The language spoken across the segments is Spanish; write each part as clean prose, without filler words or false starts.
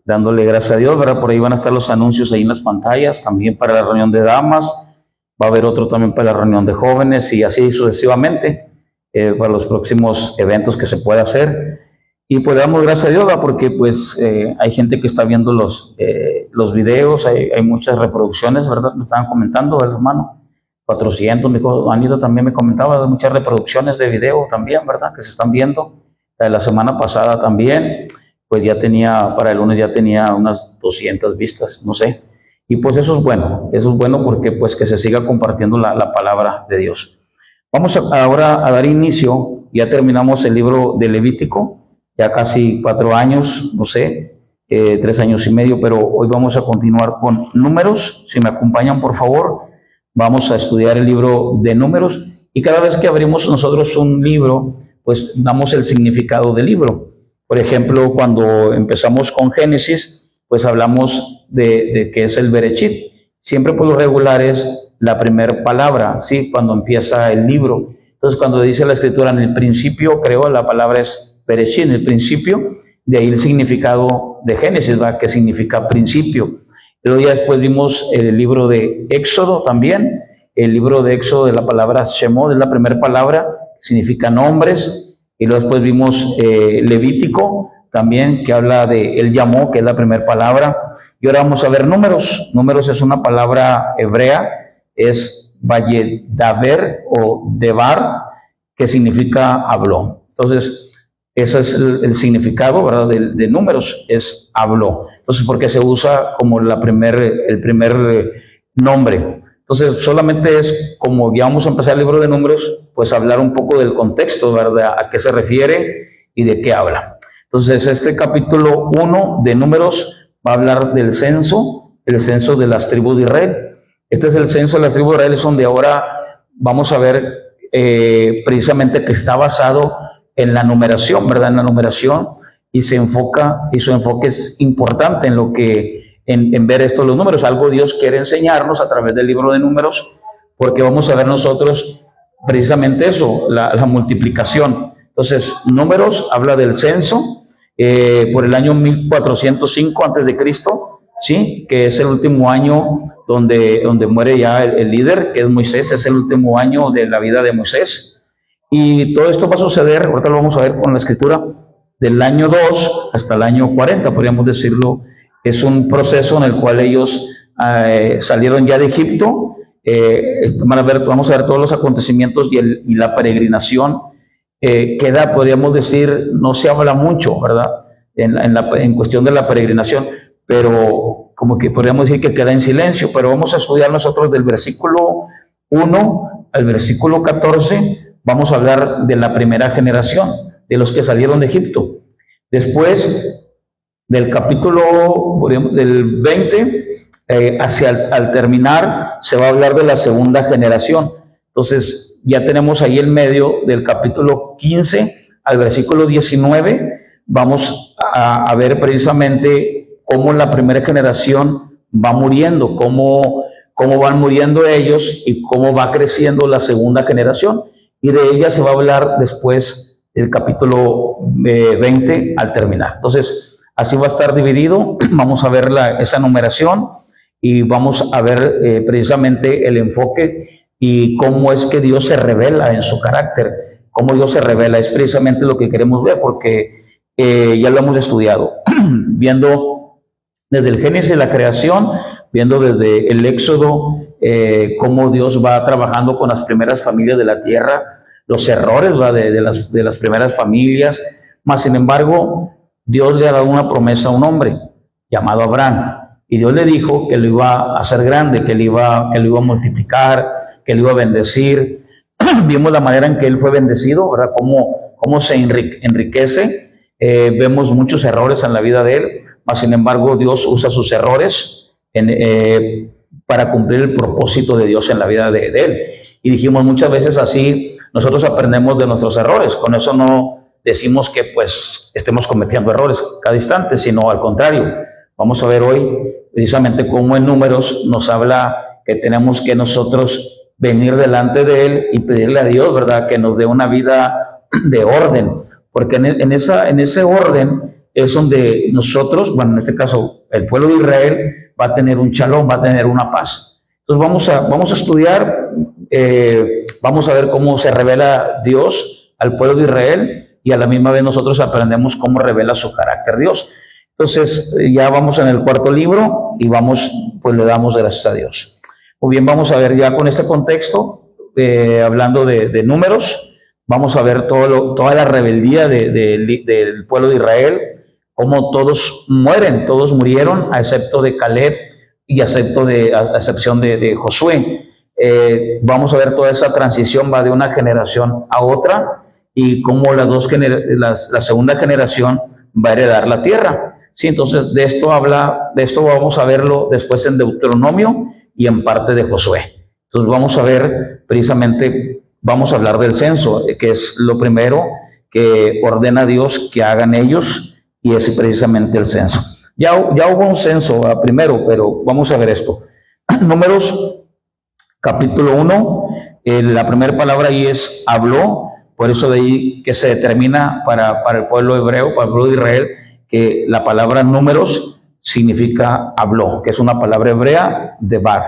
dándole gracias a Dios, ¿verdad? Por ahí van a estar los anuncios ahí en las pantallas, también para la reunión de damas, va a haber otro también para la reunión de jóvenes y así sucesivamente, para los próximos eventos que se pueda hacer. Y pues damos gracias a Dios, ¿verdad? Porque pues hay gente que está viendo los videos, hay muchas reproducciones, ¿verdad? Me estaban comentando el hermano, 400, mi hijo Anita también me comentaba de muchas reproducciones de video también, ¿verdad? Que se están viendo. La semana pasada también, pues ya tenía, para el lunes ya tenía unas 200 vistas, no sé. Y pues eso es bueno porque pues que se siga compartiendo la palabra de Dios. Vamos ahora a dar inicio, ya terminamos el libro de Levítico, ya casi 4 años, no sé, 3 años y medio, pero hoy vamos a continuar con Números. Si me acompañan, por favor, vamos a estudiar el libro de Números y cada vez que abrimos nosotros un libro, pues damos el significado del libro. Por ejemplo, cuando empezamos con Génesis, pues hablamos de qué es el Bereshit. Siempre por lo regular es la primera palabra, ¿sí? Cuando empieza el libro. Entonces, cuando dice la Escritura, en el principio creó, la palabra es Bereshit, en el principio, de ahí el significado de Génesis, ¿va? Que significa principio. Luego ya después vimos el libro de Éxodo también, el libro de Éxodo de la palabra Shemot, es la primera palabra, significa nombres, y luego después vimos Levítico también, que habla de Él llamó, que es la primera palabra, y ahora vamos a ver Números. Números es una palabra hebrea, es Vayedaber o Debar, que significa habló. Entonces, ese es el significado, ¿verdad? De Números, es habló. Entonces, porque se usa como el primer nombre. Entonces, solamente es como ya vamos a empezar el libro de Números, pues hablar un poco del contexto, ¿verdad? A qué se refiere y de qué habla. Entonces, este capítulo 1 de Números va a hablar del censo, el censo de las tribus de Israel. Este es el censo de las tribus de Israel, es donde ahora vamos a ver precisamente que está basado en la numeración, ¿verdad? En la numeración, y su enfoque es importante en lo que, en ver estos los números, algo Dios quiere enseñarnos a través del libro de Números, porque vamos a ver nosotros precisamente eso, la multiplicación. Entonces, Números habla del censo, por el año 1405 antes de Cristo, ¿sí? Que es el último año donde muere ya el líder, que es Moisés, es el último año de la vida de Moisés. Y todo esto va a suceder, ahorita lo vamos a ver con la escritura, del año 2 hasta el año 40, podríamos decirlo. Es un proceso en el cual ellos salieron ya de Egipto. Vamos a ver todos los acontecimientos y la peregrinación. Queda, podríamos decir, no se habla mucho, ¿verdad? En cuestión de la peregrinación, pero como que podríamos decir que queda en silencio. Pero vamos a estudiar nosotros del versículo 1 al versículo 14. Vamos a hablar de la primera generación, de los que salieron de Egipto. Después del capítulo del 20, al terminar, se va a hablar de la segunda generación. Entonces, ya tenemos ahí el medio del capítulo 15 al versículo 19. Vamos a ver precisamente cómo la primera generación va muriendo, cómo van muriendo ellos y cómo va creciendo la segunda generación. Y de ella se va a hablar después del capítulo 20 al terminar. Entonces, así va a estar dividido. Vamos a ver esa numeración y vamos a ver precisamente el enfoque y cómo es que Dios se revela en su carácter. Cómo Dios se revela es precisamente lo que queremos ver, porque ya lo hemos estudiado. Viendo desde el Génesis de la creación, viendo desde el Éxodo, cómo Dios va trabajando con las primeras familias de la tierra, los errores de las primeras familias, mas sin embargo, Dios le ha dado una promesa a un hombre llamado Abraham, y Dios le dijo que lo iba a hacer grande, que lo iba a multiplicar, que lo iba a bendecir. Vimos la manera en que él fue bendecido, ¿verdad? Cómo se enriquece. Vemos muchos errores en la vida de él, mas sin embargo, Dios usa sus errores para cumplir el propósito de Dios en la vida de él. Y dijimos muchas veces así, nosotros aprendemos de nuestros errores. Con eso no decimos que pues estemos cometiendo errores cada instante, sino al contrario. Vamos a ver hoy precisamente cómo en Números nos habla que tenemos que nosotros venir delante de Él y pedirle a Dios, ¿verdad?, que nos dé una vida de orden, porque en ese orden es donde nosotros, bueno, en este caso, el pueblo de Israel va a tener un shalom, va a tener una paz. Entonces vamos a estudiar, vamos a ver cómo se revela Dios al pueblo de Israel y a la misma vez nosotros aprendemos cómo revela su carácter Dios. Entonces ya vamos en el cuarto libro y pues le damos gracias a Dios. Muy bien, vamos a ver ya con este contexto, hablando de números, vamos a ver toda la rebeldía del pueblo de Israel, cómo todos murieron, a excepto de Caleb y a excepción de Josué. Vamos a ver toda esa transición, va de una generación a otra, y cómo la segunda generación va a heredar la tierra. Sí, entonces de esto vamos a verlo después en Deuteronomio y en parte de Josué. Entonces vamos a ver precisamente, vamos a hablar del censo, que es lo primero que ordena Dios que hagan ellos, y es precisamente el censo. Ya hubo un censo primero, pero vamos a ver esto. Números, capítulo 1, la primera palabra ahí es habló, por eso de ahí que se determina para el pueblo hebreo, para el pueblo de Israel, que la palabra números significa habló, que es una palabra hebrea de bar.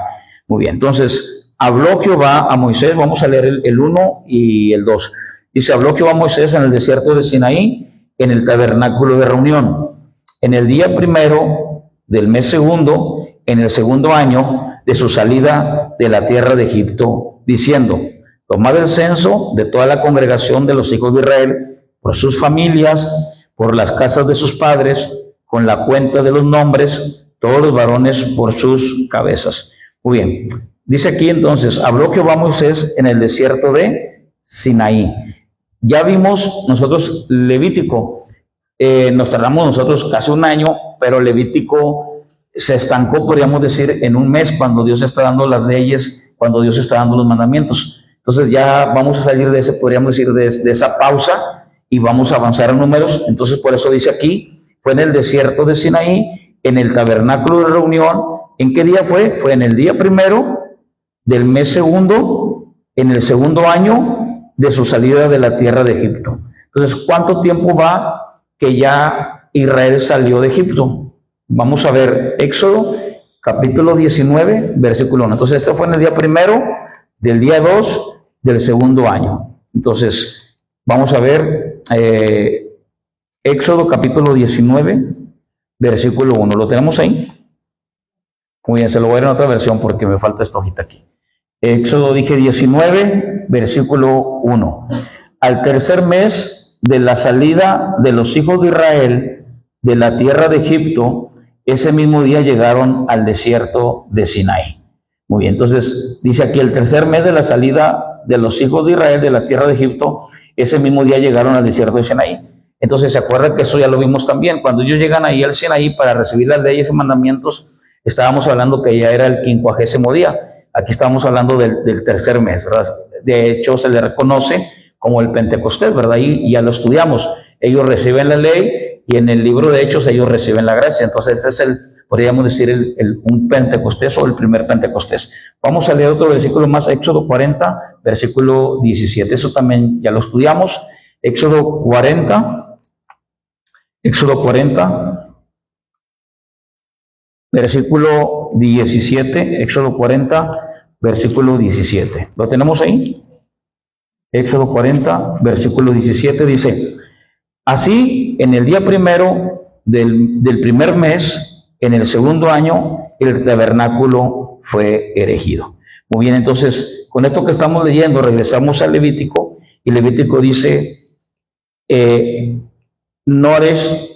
Muy bien, entonces, habló Jehová a Moisés, vamos a leer el 1 y el 2. Dice, habló Jehová a Moisés en el desierto de Sinaí, en el tabernáculo de reunión, en el día primero del mes segundo, en el segundo año de su salida de la tierra de Egipto, diciendo, tomad el censo de toda la congregación de los hijos de Israel, por sus familias, por las casas de sus padres, con la cuenta de los nombres, todos los varones por sus cabezas. Muy bien, dice aquí entonces, habló Jehová a Moisés en el desierto de Sinaí. Ya vimos nosotros Levítico, nos tardamos nosotros casi un año, pero Levítico se estancó, podríamos decir, en un mes, cuando Dios está dando las leyes, cuando Dios está dando los mandamientos. Entonces ya vamos a salir de ese, podríamos decir, de esa pausa, y vamos a avanzar a números. Entonces por eso dice aquí, fue en el desierto de Sinaí, en el tabernáculo de reunión. ¿En qué día fue? Fue en el día primero del mes segundo, en el segundo año de su salida de la tierra de Egipto. Entonces, ¿cuánto tiempo va que ya Israel salió de Egipto? Vamos a ver Éxodo, capítulo 19, versículo 1. Entonces, esto fue en el día primero del día 2 del segundo año. Entonces, vamos a ver Éxodo, capítulo 19, versículo 1. ¿Lo tenemos ahí? Muy bien, se lo voy a dar en otra versión porque me falta esta hojita aquí. Éxodo, dije 19, versículo 1. Al tercer mes de la salida de los hijos de Israel de la tierra de Egipto, ese mismo día llegaron al desierto de Sinaí. Muy bien, entonces dice aquí, el tercer mes de la salida de los hijos de Israel de la tierra de Egipto, ese mismo día llegaron al desierto de Sinaí. Entonces se acuerda que eso ya lo vimos también, cuando ellos llegan ahí al Sinaí para recibir las leyes y mandamientos, estábamos hablando que ya era el 50º día. Aquí estamos hablando del tercer mes, ¿verdad? De hecho, se le reconoce como el Pentecostés, ¿verdad? Y ya lo estudiamos. Ellos reciben la ley y en el libro de Hechos ellos reciben la gracia. Entonces, este es podríamos decir, un Pentecostés o el primer Pentecostés. Vamos a leer otro versículo más, Éxodo 40, versículo 17. Eso también ya lo estudiamos. Éxodo 40, versículo 17, Éxodo 40, versículo 17. ¿Lo tenemos ahí? Éxodo 40, versículo 17 dice, así en el día primero del primer mes, en el segundo año, el tabernáculo fue erigido. Muy bien, entonces, con esto que estamos leyendo, regresamos al Levítico, y Levítico dice, Números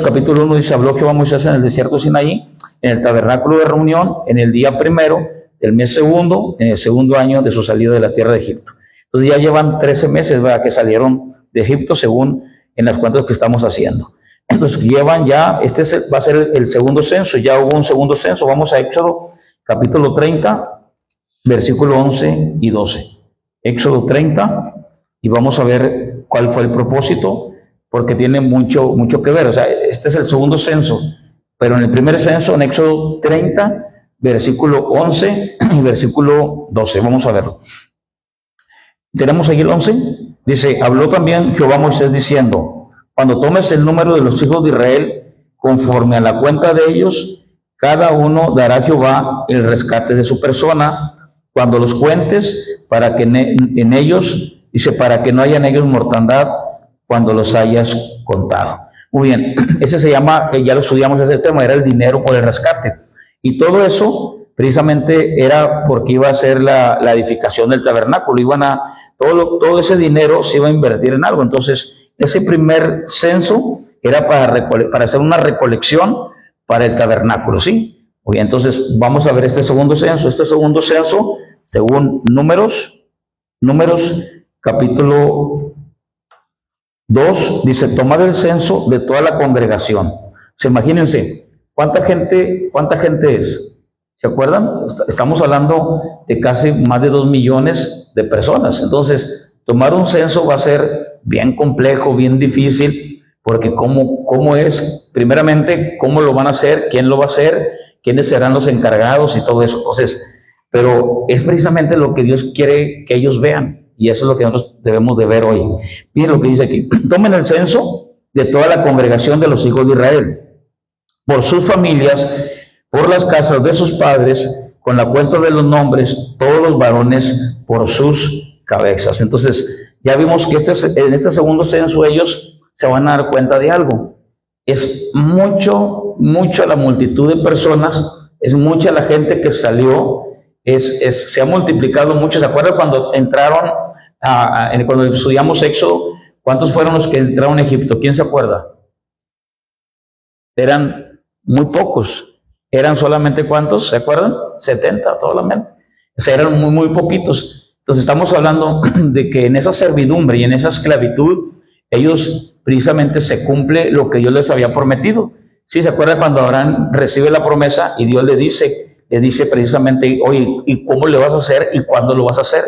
capítulo 1 dice, habló Jehová a Moisés en el desierto de Sinaí, en el tabernáculo de reunión, en el día primero del mes segundo, en el segundo año de su salida de la tierra de Egipto. Entonces ya llevan 13 meses, ¿verdad?, que salieron de Egipto según en las cuentas que estamos haciendo. Entonces llevan ya, va a ser el segundo censo, ya hubo un segundo censo. Vamos a Éxodo capítulo 30, versículo 11 y 12. Éxodo 30, y vamos a ver cuál fue el propósito, porque tiene mucho que ver. O sea, este es el segundo censo, pero en el primer censo, en Éxodo 30, versículo 11 y versículo 12. Vamos a verlo. ¿Tenemos ahí el 11? Dice, habló también Jehová a Moisés diciendo, cuando tomes el número de los hijos de Israel, conforme a la cuenta de ellos, cada uno dará a Jehová el rescate de su persona, cuando los cuentes, para que en ellos, dice, para que no haya en ellos mortandad, cuando los hayas contado. Muy bien, ese se llama, ya lo estudiamos ese tema, era el dinero por el rescate. Y todo eso precisamente era porque iba a ser la edificación del tabernáculo, todo ese dinero se iba a invertir en algo. Entonces, ese primer censo era para hacer una recolección para el tabernáculo, ¿sí? Muy bien, entonces vamos a ver este segundo censo. Este segundo censo, según Números capítulo 2, dice, tomad el censo de toda la congregación. O sea, imagínense, ¿cuánta gente es? ¿Se acuerdan? Estamos hablando de casi más de 2 millones de personas. Entonces, tomar un censo va a ser bien complejo, bien difícil, porque ¿cómo es? Primeramente, ¿cómo lo van a hacer? ¿Quién lo va a hacer? ¿Quiénes serán los encargados? Y todo eso. Entonces, pero es precisamente lo que Dios quiere que ellos vean. Y eso es lo que nosotros debemos de ver hoy. Miren lo que dice aquí. Tomen el censo de toda la congregación de los hijos de Israel, por sus familias, por las casas de sus padres, con la cuenta de los nombres, todos los varones por sus cabezas. Entonces, ya vimos que en este segundo censo ellos se van a dar cuenta de algo. Es mucha la multitud de personas, es mucha la gente que salió, se ha multiplicado mucho. ¿Se acuerdan cuando entraron, cuando estudiamos Éxodo, cuántos fueron los que entraron a Egipto? ¿Quién se acuerda? Eran muy pocos. ¿Eran solamente cuántos? ¿Se acuerdan? 70 solamente. O sea, eran muy poquitos. Entonces estamos hablando de que en esa servidumbre y en esa esclavitud, ellos precisamente se cumple lo que Dios les había prometido. ¿Sí se acuerdan cuando Abraham recibe la promesa y Dios le dice precisamente, oye, ¿y cómo le vas a hacer y cuándo lo vas a hacer?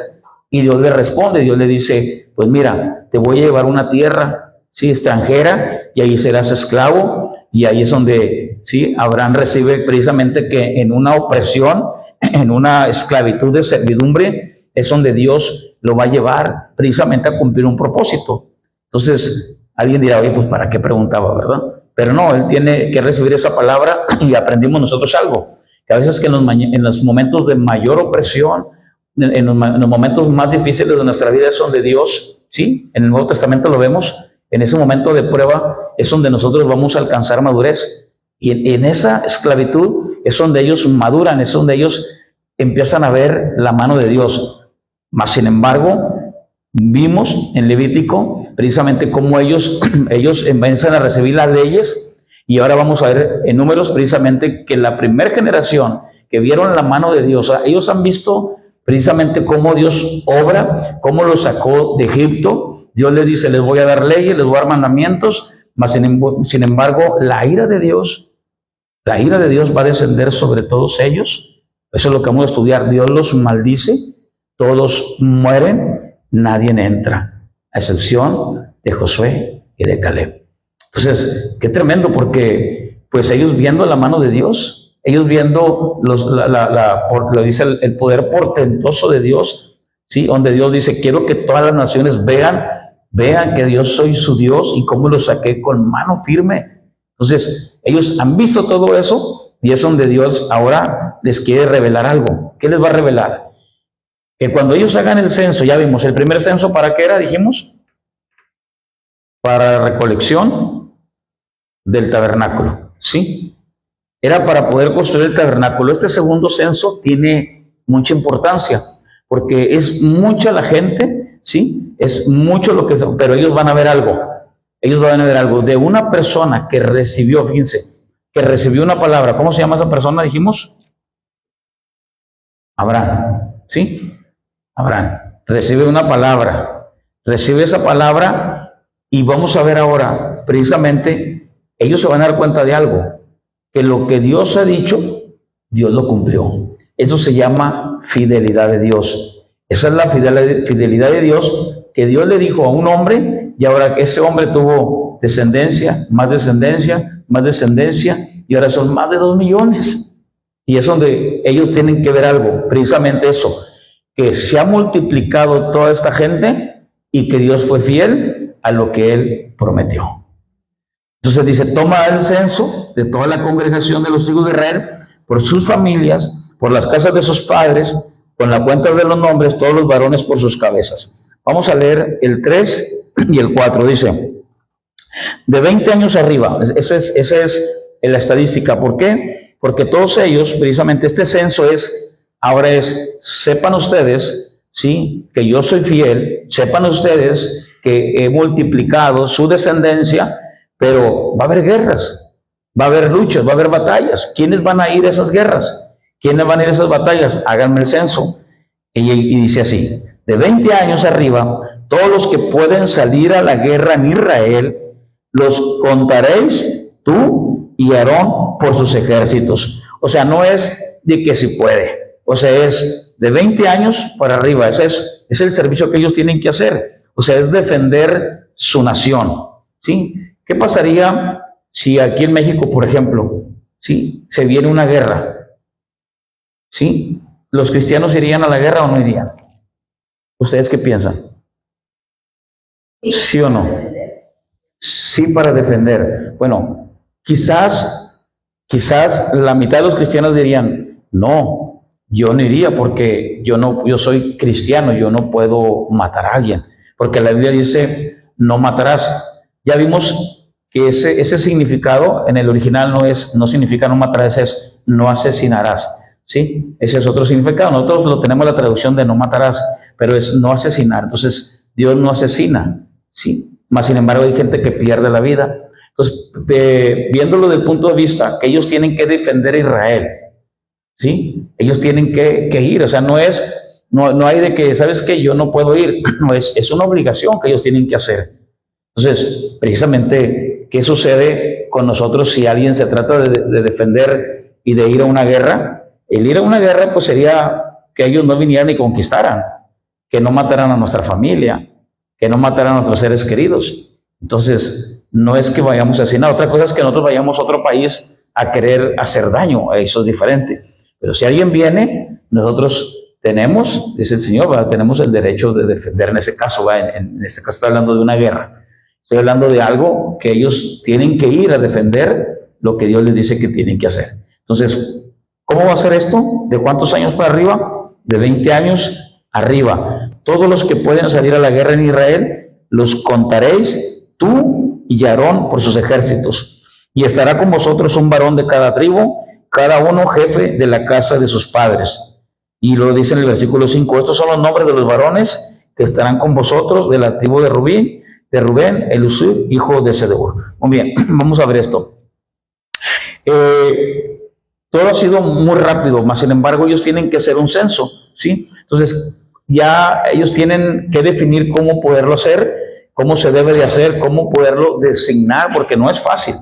Y Dios le responde, Dios le dice, pues mira, te voy a llevar a una tierra, sí, extranjera, y ahí serás esclavo. Y ahí es donde, sí, Abraham recibe precisamente que en una opresión, en una esclavitud de servidumbre, es donde Dios lo va a llevar precisamente a cumplir un propósito. Entonces, alguien dirá, oye, pues ¿para qué preguntaba, verdad? Pero no, él tiene que recibir esa palabra y aprendimos nosotros algo. Que a veces que en los momentos de mayor opresión, en los momentos más difíciles de nuestra vida es donde Dios, sí, en el Nuevo Testamento lo vemos, en ese momento de prueba es donde nosotros vamos a alcanzar madurez. Y en esa esclavitud es donde ellos maduran, es donde ellos empiezan a ver la mano de Dios. Mas, sin embargo, vimos en Levítico precisamente cómo ellos empiezan a recibir las leyes. Y ahora vamos a ver en Números precisamente que la primera generación que vieron la mano de Dios, ellos han visto precisamente cómo Dios obra, cómo los sacó de Egipto. Dios les dice, les voy a dar leyes, les voy a dar mandamientos, mas sin embargo, la ira de Dios va a descender sobre todos ellos. Eso es lo que vamos a estudiar. Dios los maldice, todos mueren, nadie entra, a excepción de Josué y de Caleb. Entonces, qué tremendo, porque pues ellos viendo la mano de Dios, ellos viendo lo dice el poder portentoso de Dios, ¿sí? Donde Dios dice, quiero que todas las naciones vean que yo soy su Dios y cómo los saqué con mano firme. Entonces, ellos han visto todo eso y es donde Dios ahora les quiere revelar algo. ¿Qué les va a revelar? Que cuando ellos hagan el censo, ya vimos, el primer censo, ¿para qué era? Dijimos, para la recolección del tabernáculo, ¿sí? Era para poder construir el tabernáculo. Este segundo censo tiene mucha importancia, porque es mucha la gente, ¿sí? Es mucho lo que... Pero ellos van a ver algo. Ellos van a ver algo de una persona que recibió, fíjense, que recibió una palabra. ¿Cómo se llama esa persona, dijimos? Abraham, ¿sí? Abraham recibe una palabra. Recibe esa palabra y vamos a ver ahora, precisamente, ellos se van a dar cuenta de algo. Que lo que Dios ha dicho, Dios lo cumplió. Eso se llama fidelidad de Dios. Esa es la fidelidad de Dios, que Dios le dijo a un hombre, y ahora que ese hombre tuvo descendencia, y ahora son más de 2 millones. Y es donde ellos tienen que ver algo, precisamente eso, que se ha multiplicado toda esta gente, y que Dios fue fiel a lo que Él prometió. Entonces dice, toma el censo de toda la congregación de los hijos de Israel, por sus familias, por las casas de sus padres, con la cuenta de los nombres, todos los varones por sus cabezas. Vamos a leer el 3 y el 4, dice, de 20 años arriba, esa es la estadística. ¿Por qué? Porque todos ellos, precisamente este censo ahora sepan ustedes, ¿sí?, que yo soy fiel, sepan ustedes que he multiplicado su descendencia, pero va a haber guerras, va a haber luchas, va a haber batallas. ¿Quiénes van a ir a esas guerras? ¿Quiénes van a ir a esas batallas? Háganme el censo. Y dice así, de 20 años arriba, todos los que pueden salir a la guerra en Israel, los contaréis tú y Aarón por sus ejércitos. O sea, no es de que si puede, o sea, es de 20 años para arriba. Ese es el servicio que ellos tienen que hacer. O sea, es defender su nación, ¿sí? ¿Qué pasaría si aquí en México, por ejemplo, ¿sí?, se viene una guerra? ¿Sí? ¿Los cristianos irían a la guerra o no irían? ¿Ustedes qué piensan? ¿Sí o no? Sí, para defender. Bueno, quizás la mitad de los cristianos dirían, no, yo no iría porque yo soy cristiano, yo no puedo matar a alguien, porque la Biblia dice, no matarás. Ya vimos que ese significado en el original no significa no matarás, es no asesinarás, ¿sí? Ese es otro significado. Nosotros lo tenemos la traducción de no matarás, pero es no asesinar. Entonces, Dios no asesina, ¿sí? Más sin embargo, hay gente que pierde la vida. Entonces, viéndolo desde el punto de vista que ellos tienen que defender a Israel, ¿sí? Ellos tienen que ir. O sea, no hay de que, ¿sabes qué? Yo no puedo ir. No, es una obligación que ellos tienen que hacer. Entonces, precisamente, ¿qué sucede con nosotros si alguien se trata de defender y de ir a una guerra? El ir a una guerra, pues sería que ellos no vinieran y conquistaran, que no mataran a nuestra familia, que no mataran a nuestros seres queridos. Entonces, no es que vayamos a asesinar. Otra cosa es que nosotros vayamos a otro país a querer hacer daño. Eso es diferente. Pero si alguien viene, nosotros tenemos, dice el Señor, ¿verdad?, tenemos el derecho de defender en ese caso. ¿verdad? En este caso estoy hablando de una guerra. Estoy hablando de algo que ellos tienen que ir a defender, lo que Dios les dice que tienen que hacer. Entonces, ¿cómo va a ser esto? ¿De cuántos años para arriba? De 20 años arriba. Todos los que pueden salir a la guerra en Israel, los contaréis tú y Aarón por sus ejércitos. Y estará con vosotros un varón de cada tribu, cada uno jefe de la casa de sus padres. Y lo dice en el versículo 5, estos son los nombres de los varones que estarán con vosotros de la tribu de Rubén, Elisur, hijo de Sedeur. Muy bien, vamos a ver esto. Todo ha sido muy rápido, mas sin embargo ellos tienen que hacer un censo, ¿sí? Entonces ya ellos tienen que definir cómo poderlo hacer, cómo se debe de hacer, cómo poderlo designar, porque no es fácil.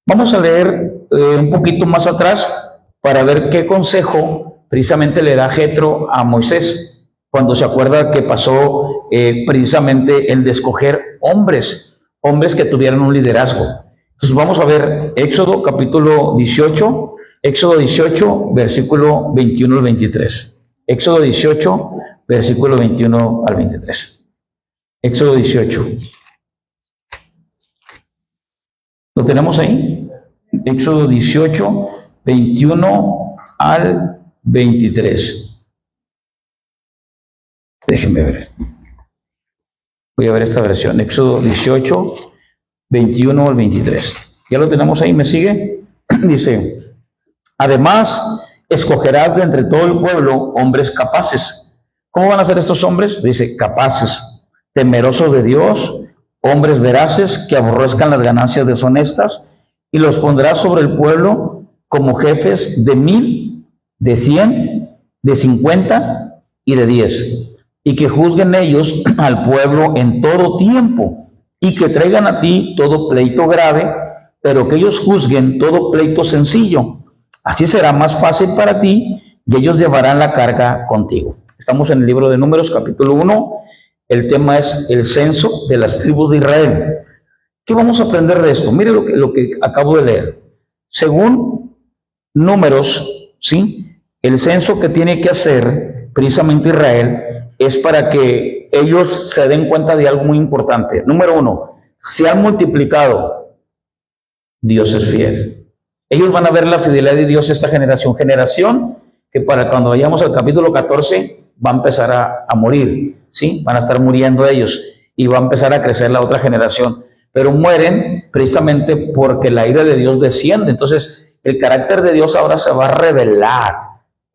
Vamos a leer un poquito más atrás para ver qué consejo precisamente le da Jetro a Moisés cuando se acuerda que pasó precisamente el de escoger hombres que tuvieran un liderazgo. Entonces vamos a ver Éxodo capítulo 18, versículo 21 al 23. Éxodo 18, versículo 21 al 23. Éxodo 18. ¿Lo tenemos ahí? Éxodo 18, 21 al 23. Déjenme ver. Voy a ver esta versión. Éxodo 18, 21 al 23. ¿Ya lo tenemos ahí? ¿Me sigue? Dice, además, escogerás de entre todo el pueblo hombres capaces. ¿Cómo van a ser estos hombres? Dice, capaces, temerosos de Dios, hombres veraces que aborrezcan las ganancias deshonestas, y los pondrás sobre el pueblo como jefes de 1000, de 100, de 50 y de 10, y que juzguen ellos al pueblo en todo tiempo, y que traigan a ti todo pleito grave, pero que ellos juzguen todo pleito sencillo. Así será más fácil para ti, y ellos llevarán la carga contigo. Estamos en el libro de Números, capítulo 1. El tema es el censo de las tribus de Israel. ¿Qué vamos a aprender de esto? Mire lo que acabo de leer. Según Números, ¿sí?, el censo que tiene que hacer precisamente Israel es para que ellos se den cuenta de algo muy importante. Número uno, se han multiplicado. Dios es fiel. Ellos van a ver la fidelidad de Dios esta generación que para cuando vayamos al capítulo 14 va a empezar a morir, ¿sí? Van a estar muriendo ellos y va a empezar a crecer la otra generación. Pero mueren precisamente porque la ira de Dios desciende. Entonces, el carácter de Dios ahora se va a revelar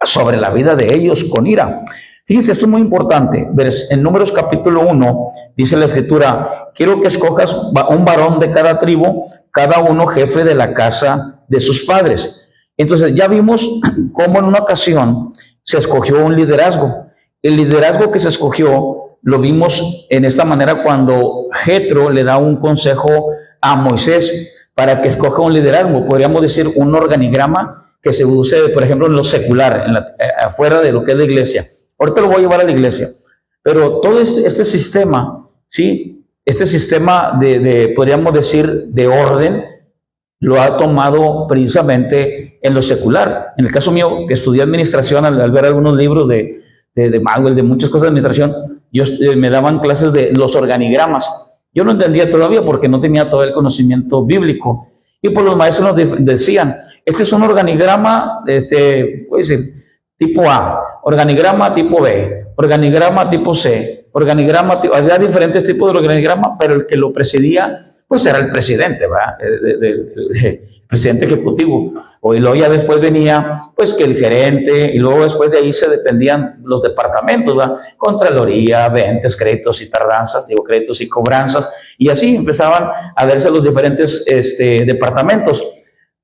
sobre la vida de ellos con ira. Fíjense, esto es muy importante. En Números capítulo 1 dice la Escritura: quiero que escojas un varón de cada tribu, cada uno jefe de la casa de sus padres. Entonces, ya vimos cómo en una ocasión se escogió un liderazgo. El liderazgo que se escogió lo vimos en esta manera cuando Jetro le da un consejo a Moisés para que escoja un liderazgo. Podríamos decir un organigrama que se use, por ejemplo, en lo secular, afuera de lo que es la iglesia. Ahorita lo voy a llevar a la iglesia. Pero todo este sistema, ¿sí? Este sistema podríamos decir, de orden, lo ha tomado precisamente en lo secular. En el caso mío, que estudié administración, al ver algunos libros de Maxwell, de muchas cosas de administración, me daban clases de los organigramas. Yo no entendía todavía porque no tenía todo el conocimiento bíblico. Y pues los maestros nos decían, este es un organigrama, puede ser tipo A, organigrama tipo B, organigrama tipo C, organigrama tipo... Había diferentes tipos de organigrama, pero el que lo presidía, pues era el presidente, ¿verdad? El presidente ejecutivo. Y luego ya después venía, pues, que el gerente, y luego después de ahí se dependían los departamentos, ¿verdad? Contraloría, ventas, créditos y tardanzas, créditos y cobranzas, y así empezaban a verse los diferentes departamentos.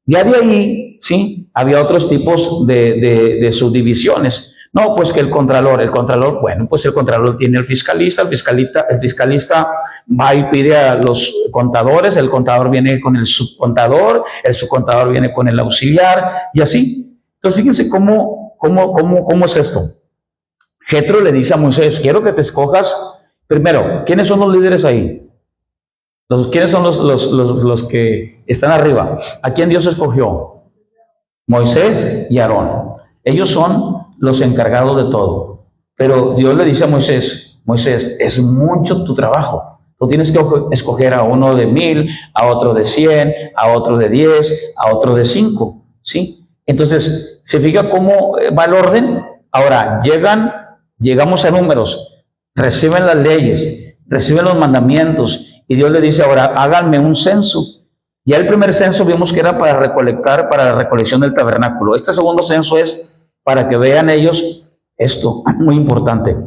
Ya de ahí, sí, había otros tipos de subdivisiones. No, pues que el contralor, bueno, pues el contralor tiene el fiscalista va y pide a los contadores, el contador viene con el subcontador viene con el auxiliar, y así. Entonces, fíjense cómo es esto. Jetro le dice a Moisés: quiero que te escojas, primero, ¿quiénes son los líderes ahí? ¿Quiénes son los que están arriba? ¿A quién Dios escogió? Moisés y Aarón. Ellos son los encargados de todo. Pero Dios le dice a Moisés: Moisés, es mucho tu trabajo. Tú tienes que escoger a uno de 1000, a otro de 100, a otro de 10, a otro de 5, ¿sí? Entonces, ¿se fija cómo va el orden? Ahora, llegamos a Números, reciben las leyes, reciben los mandamientos, y Dios le dice: ahora háganme un censo. Ya el primer censo vimos que era para la recolección del tabernáculo. Este segundo censo es para que vean ellos esto, muy importante.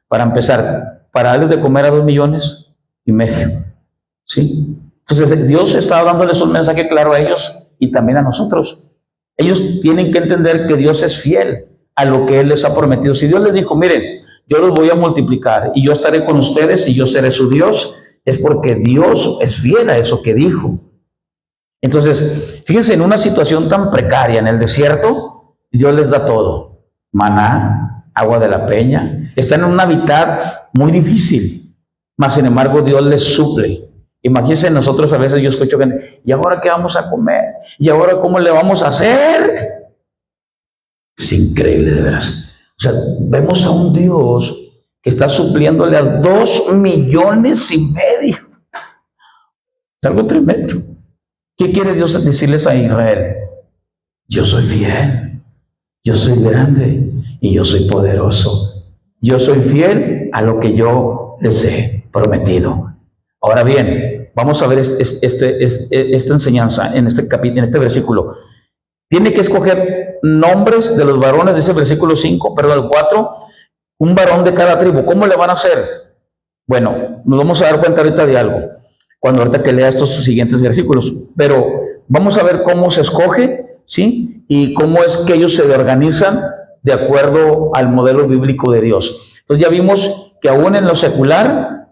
Para empezar, para darles de comer a 2,5 millones, ¿sí? Entonces Dios está dándoles un mensaje claro a ellos y también a nosotros. Ellos tienen que entender que Dios es fiel a lo que Él les ha prometido. Si Dios les dijo: miren, yo los voy a multiplicar y yo estaré con ustedes y yo seré su Dios, es porque Dios es fiel a eso que dijo. Entonces, fíjense, en una situación tan precaria en el desierto, Dios les da todo: maná, agua de la peña. Están en un hábitat muy difícil, mas sin embargo Dios les suple. Imagínense, nosotros a veces yo escucho que: ¿y ahora qué vamos a comer? ¿Y ahora cómo le vamos a hacer? Es increíble, de veras. O sea, vemos a un Dios que está supliéndole a 2,5 millones. Es algo tremendo. ¿Qué quiere Dios decirles a Israel? Yo soy fiel, yo soy grande y yo soy poderoso. Yo soy fiel a lo que yo les he prometido. Ahora bien, vamos a ver esta enseñanza en este capítulo, en este versículo. Tiene que escoger nombres de los varones de ese versículo 5, perdón, el 4, un varón de cada tribu. ¿Cómo le van a hacer? Bueno, nos vamos a dar cuenta ahorita de algo, cuando ahorita que lea estos siguientes versículos, pero vamos a ver cómo se escoge, ¿sí? Y cómo es que ellos se organizan de acuerdo al modelo bíblico de Dios. Entonces ya vimos que aún en lo secular,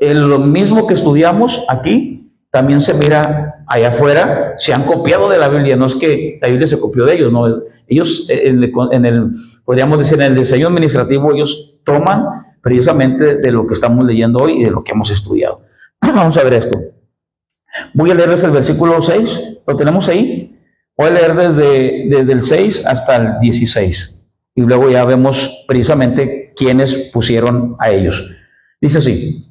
en lo mismo que estudiamos aquí, también se mira allá afuera, se han copiado de la Biblia. No es que la Biblia se copió de ellos, no. Ellos, podríamos decir, en el diseño administrativo, ellos toman precisamente de lo que estamos leyendo hoy y de lo que hemos estudiado. Vamos a ver esto. Voy a leerles el versículo 6, ¿lo tenemos ahí? Voy a leer desde el 6 hasta el 16. Y luego ya vemos precisamente quiénes pusieron a ellos. Dice así,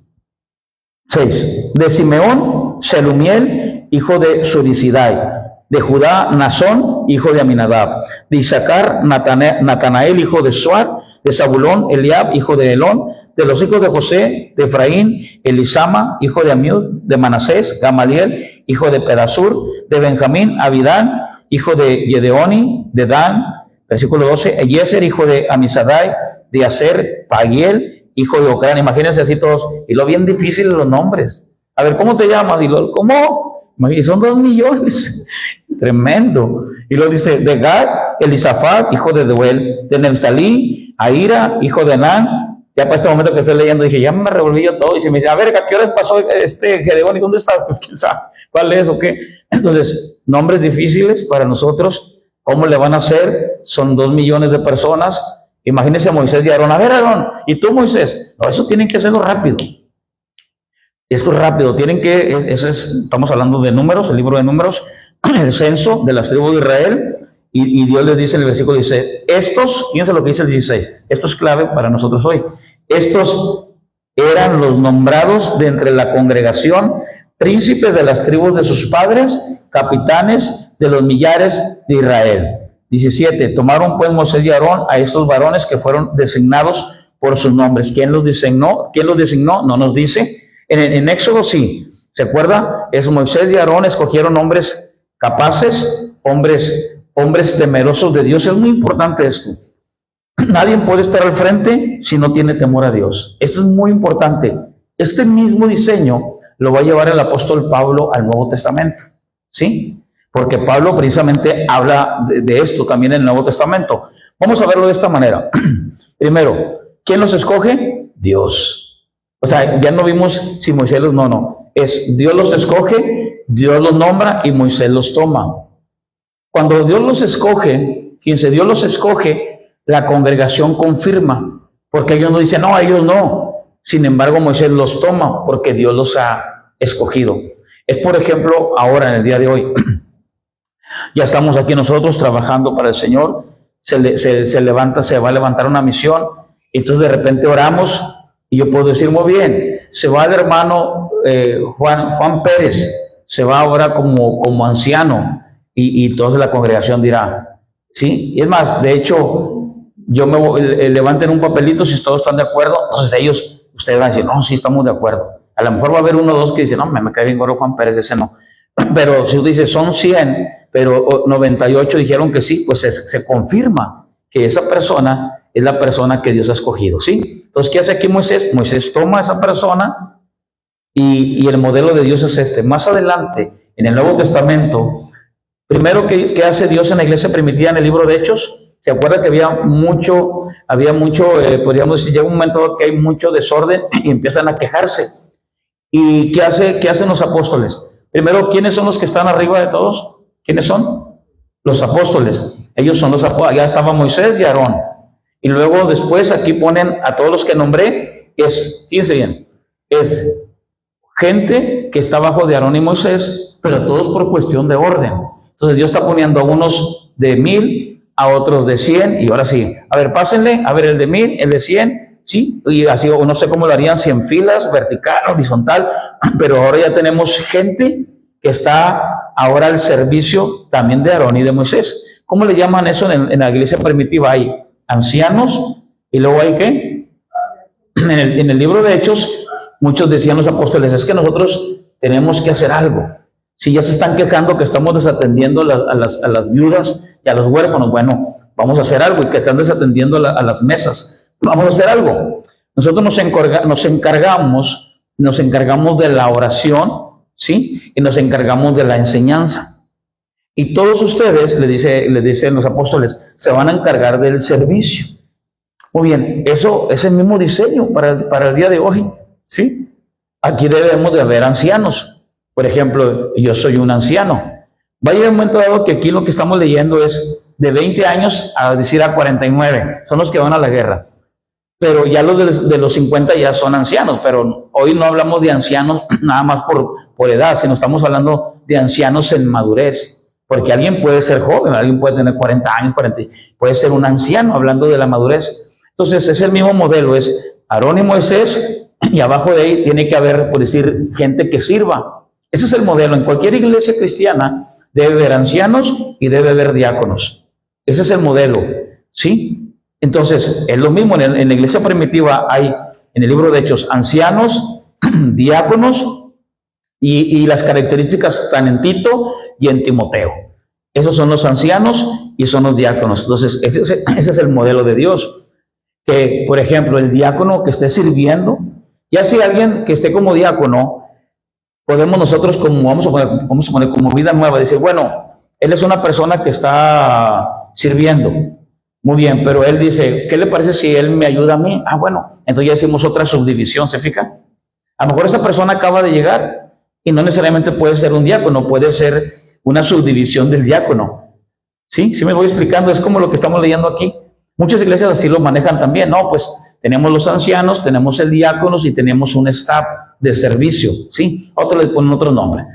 6. De Simeón, Selumiel, hijo de Zurisidai. De Judá, Nazón, hijo de Aminadab. De Isaacar, Natanael, hijo de Suar. De Zabulón, Eliab, hijo de Elón. De los hijos de José, de Efraín, Elisama, hijo de Amiud. De Manasés, Gamaliel, hijo de Pedasur. De Benjamín, Abidán, hijo de Gedeoni. De Dan, versículo 12, Eliezer, hijo de Amisadai. De Aser, Pagiel, hijo de Ocrán. Imagínense así todos. Y lo bien difícil los nombres. A ver, ¿cómo te llamas? Y lo, ¿cómo? Y son 2 millones. Tremendo. Y luego dice, de Gad, Elisafat, hijo de Deuel. De Neftalí, Ahira, hijo de Nan. Ya para este momento que estoy leyendo, dije, ya me revolví yo todo. Y se me dice, a ver, ¿a qué hora pasó Gedeón? ¿Y dónde está? Pues quién sabe. ¿Cuál es o qué? Entonces, nombres difíciles para nosotros. ¿Cómo le van a hacer? Son 2 millones de personas. Imagínense a Moisés y Aarón. A ver, Aarón, ¿y tú, Moisés? No, eso tienen que hacerlo rápido. Esto es rápido. Tienen que, estamos hablando de Números, el libro de Números, el censo de las tribus de Israel. Y Dios les dice en el versículo 16, fíjense lo que dice el 16, esto es clave para nosotros hoy. Estos eran los nombrados de entre la congregación, príncipes de las tribus de sus padres, capitanes de los millares de Israel. 17. Tomaron pues Moisés y Aarón a estos varones que fueron designados por sus nombres. ¿Quién los designó? ¿Quién los designó? No nos dice. En Éxodo sí. ¿Se acuerda? Es Moisés y Aarón escogieron hombres capaces, hombres temerosos de Dios. Es muy importante esto. Nadie puede estar al frente si no tiene temor a Dios. Esto es muy importante. Este mismo diseño lo va a llevar el apóstol Pablo al Nuevo Testamento. ¿Sí? Porque Pablo precisamente habla de esto también en el Nuevo Testamento. Vamos a verlo de esta manera. Primero, ¿quién los escoge? Dios. O sea, ya no vimos si Moisés los... No. Es Dios los escoge, Dios los nombra y Moisés los toma. Cuando Dios los escoge, Dios los escoge, la congregación confirma. Porque ellos no dicen, no, ellos no. Sin embargo, Moisés los toma porque Dios los ha escogido. Es, por ejemplo, ahora en el día de hoy... Ya estamos aquí nosotros trabajando para el Señor, se va a levantar una misión, y entonces de repente oramos, y yo puedo decir, muy bien, se va el hermano Juan Pérez, se va ahora como anciano, y toda la congregación dirá, ¿sí? Y es más, de hecho, yo levanten un papelito si todos están de acuerdo, entonces ustedes van a decir, no, sí, estamos de acuerdo. A lo mejor va a haber 1 o 2 que dicen, no, me cae bien gordo Juan Pérez, ese no. Pero si usted dice, son 100, pero 98 dijeron que sí, pues se confirma que esa persona es la persona que Dios ha escogido, ¿sí? Entonces, ¿qué hace aquí Moisés? Moisés toma a esa persona y el modelo de Dios es este. Más adelante, en el Nuevo Testamento, primero, ¿qué hace Dios en la iglesia primitiva en el libro de Hechos? ¿Se acuerda que había mucho, podríamos decir, llega un momento que hay mucho desorden y empiezan a quejarse? ¿Y qué hacen los apóstoles? Primero, ¿quiénes son los que están arriba de todos? ¿Quiénes son? Los apóstoles. Ellos son los apóstoles. Ya estaba Moisés y Aarón. Y luego después aquí ponen a todos los que nombré. Fíjense bien, es gente que está bajo de Aarón y Moisés, pero todos por cuestión de orden. Entonces Dios está poniendo a unos de 1000, a otros de 100, y ahora sí. A ver, pásenle, a ver el de 1000, el de 100, sí, y así, o no sé cómo lo harían, 100 filas, vertical, horizontal, pero ahora ya tenemos gente que está ahora al servicio también de Aarón y de Moisés. ¿Cómo le llaman eso en la iglesia primitiva? Hay ancianos, y luego hay ¿qué? En el libro de Hechos, muchos decían los apóstoles, es que nosotros tenemos que hacer algo. Si ya se están quejando que estamos desatendiendo a las viudas y a los huérfanos, bueno, vamos a hacer algo, y que están desatendiendo a las mesas, vamos a hacer algo. Nosotros nos encargamos de la oración, ¿sí? Y nos encargamos de la enseñanza. Y todos ustedes, le dicen los apóstoles, se van a encargar del servicio. Muy bien, eso es el mismo diseño para el día de hoy, ¿sí? Aquí debemos de haber ancianos. Por ejemplo, yo soy un anciano. Va a llegar un momento dado que aquí lo que estamos leyendo es de 20 años a 49. Son los que van a la guerra. Pero ya los de los 50 ya son ancianos. Pero hoy no hablamos de ancianos nada más por edad, sino estamos hablando de ancianos en madurez. Porque alguien puede ser joven, alguien puede tener 40 años, puede ser un anciano, hablando de la madurez. Entonces es el mismo modelo, es Aarón y Moisés, y abajo de ahí tiene que haber, por decir, gente que sirva. Ese es el modelo. En cualquier iglesia cristiana debe haber ancianos y debe haber diáconos. Ese es el modelo, ¿sí? Entonces, es lo mismo. En la iglesia primitiva hay, en el libro de Hechos, ancianos, diáconos, y las características están en Tito y en Timoteo. Esos son los ancianos y son los diáconos. Entonces, ese es el modelo de Dios. Que, por ejemplo, el diácono que esté sirviendo, ya si alguien que esté como diácono, podemos nosotros, como vamos a poner como Vida Nueva, decir, bueno, él es una persona que está sirviendo. Muy bien, pero él dice, ¿qué le parece si él me ayuda a mí? Ah, bueno, entonces ya hicimos otra subdivisión, ¿se fija? A lo mejor esa persona acaba de llegar y no necesariamente puede ser un diácono, puede ser una subdivisión del diácono. ¿Sí? ¿Sí me voy explicando? Es como lo que estamos leyendo aquí. Muchas iglesias así lo manejan también. No, pues tenemos los ancianos, tenemos el diáconos y tenemos un staff de servicio. ¿Sí? Otros le ponen otro nombre.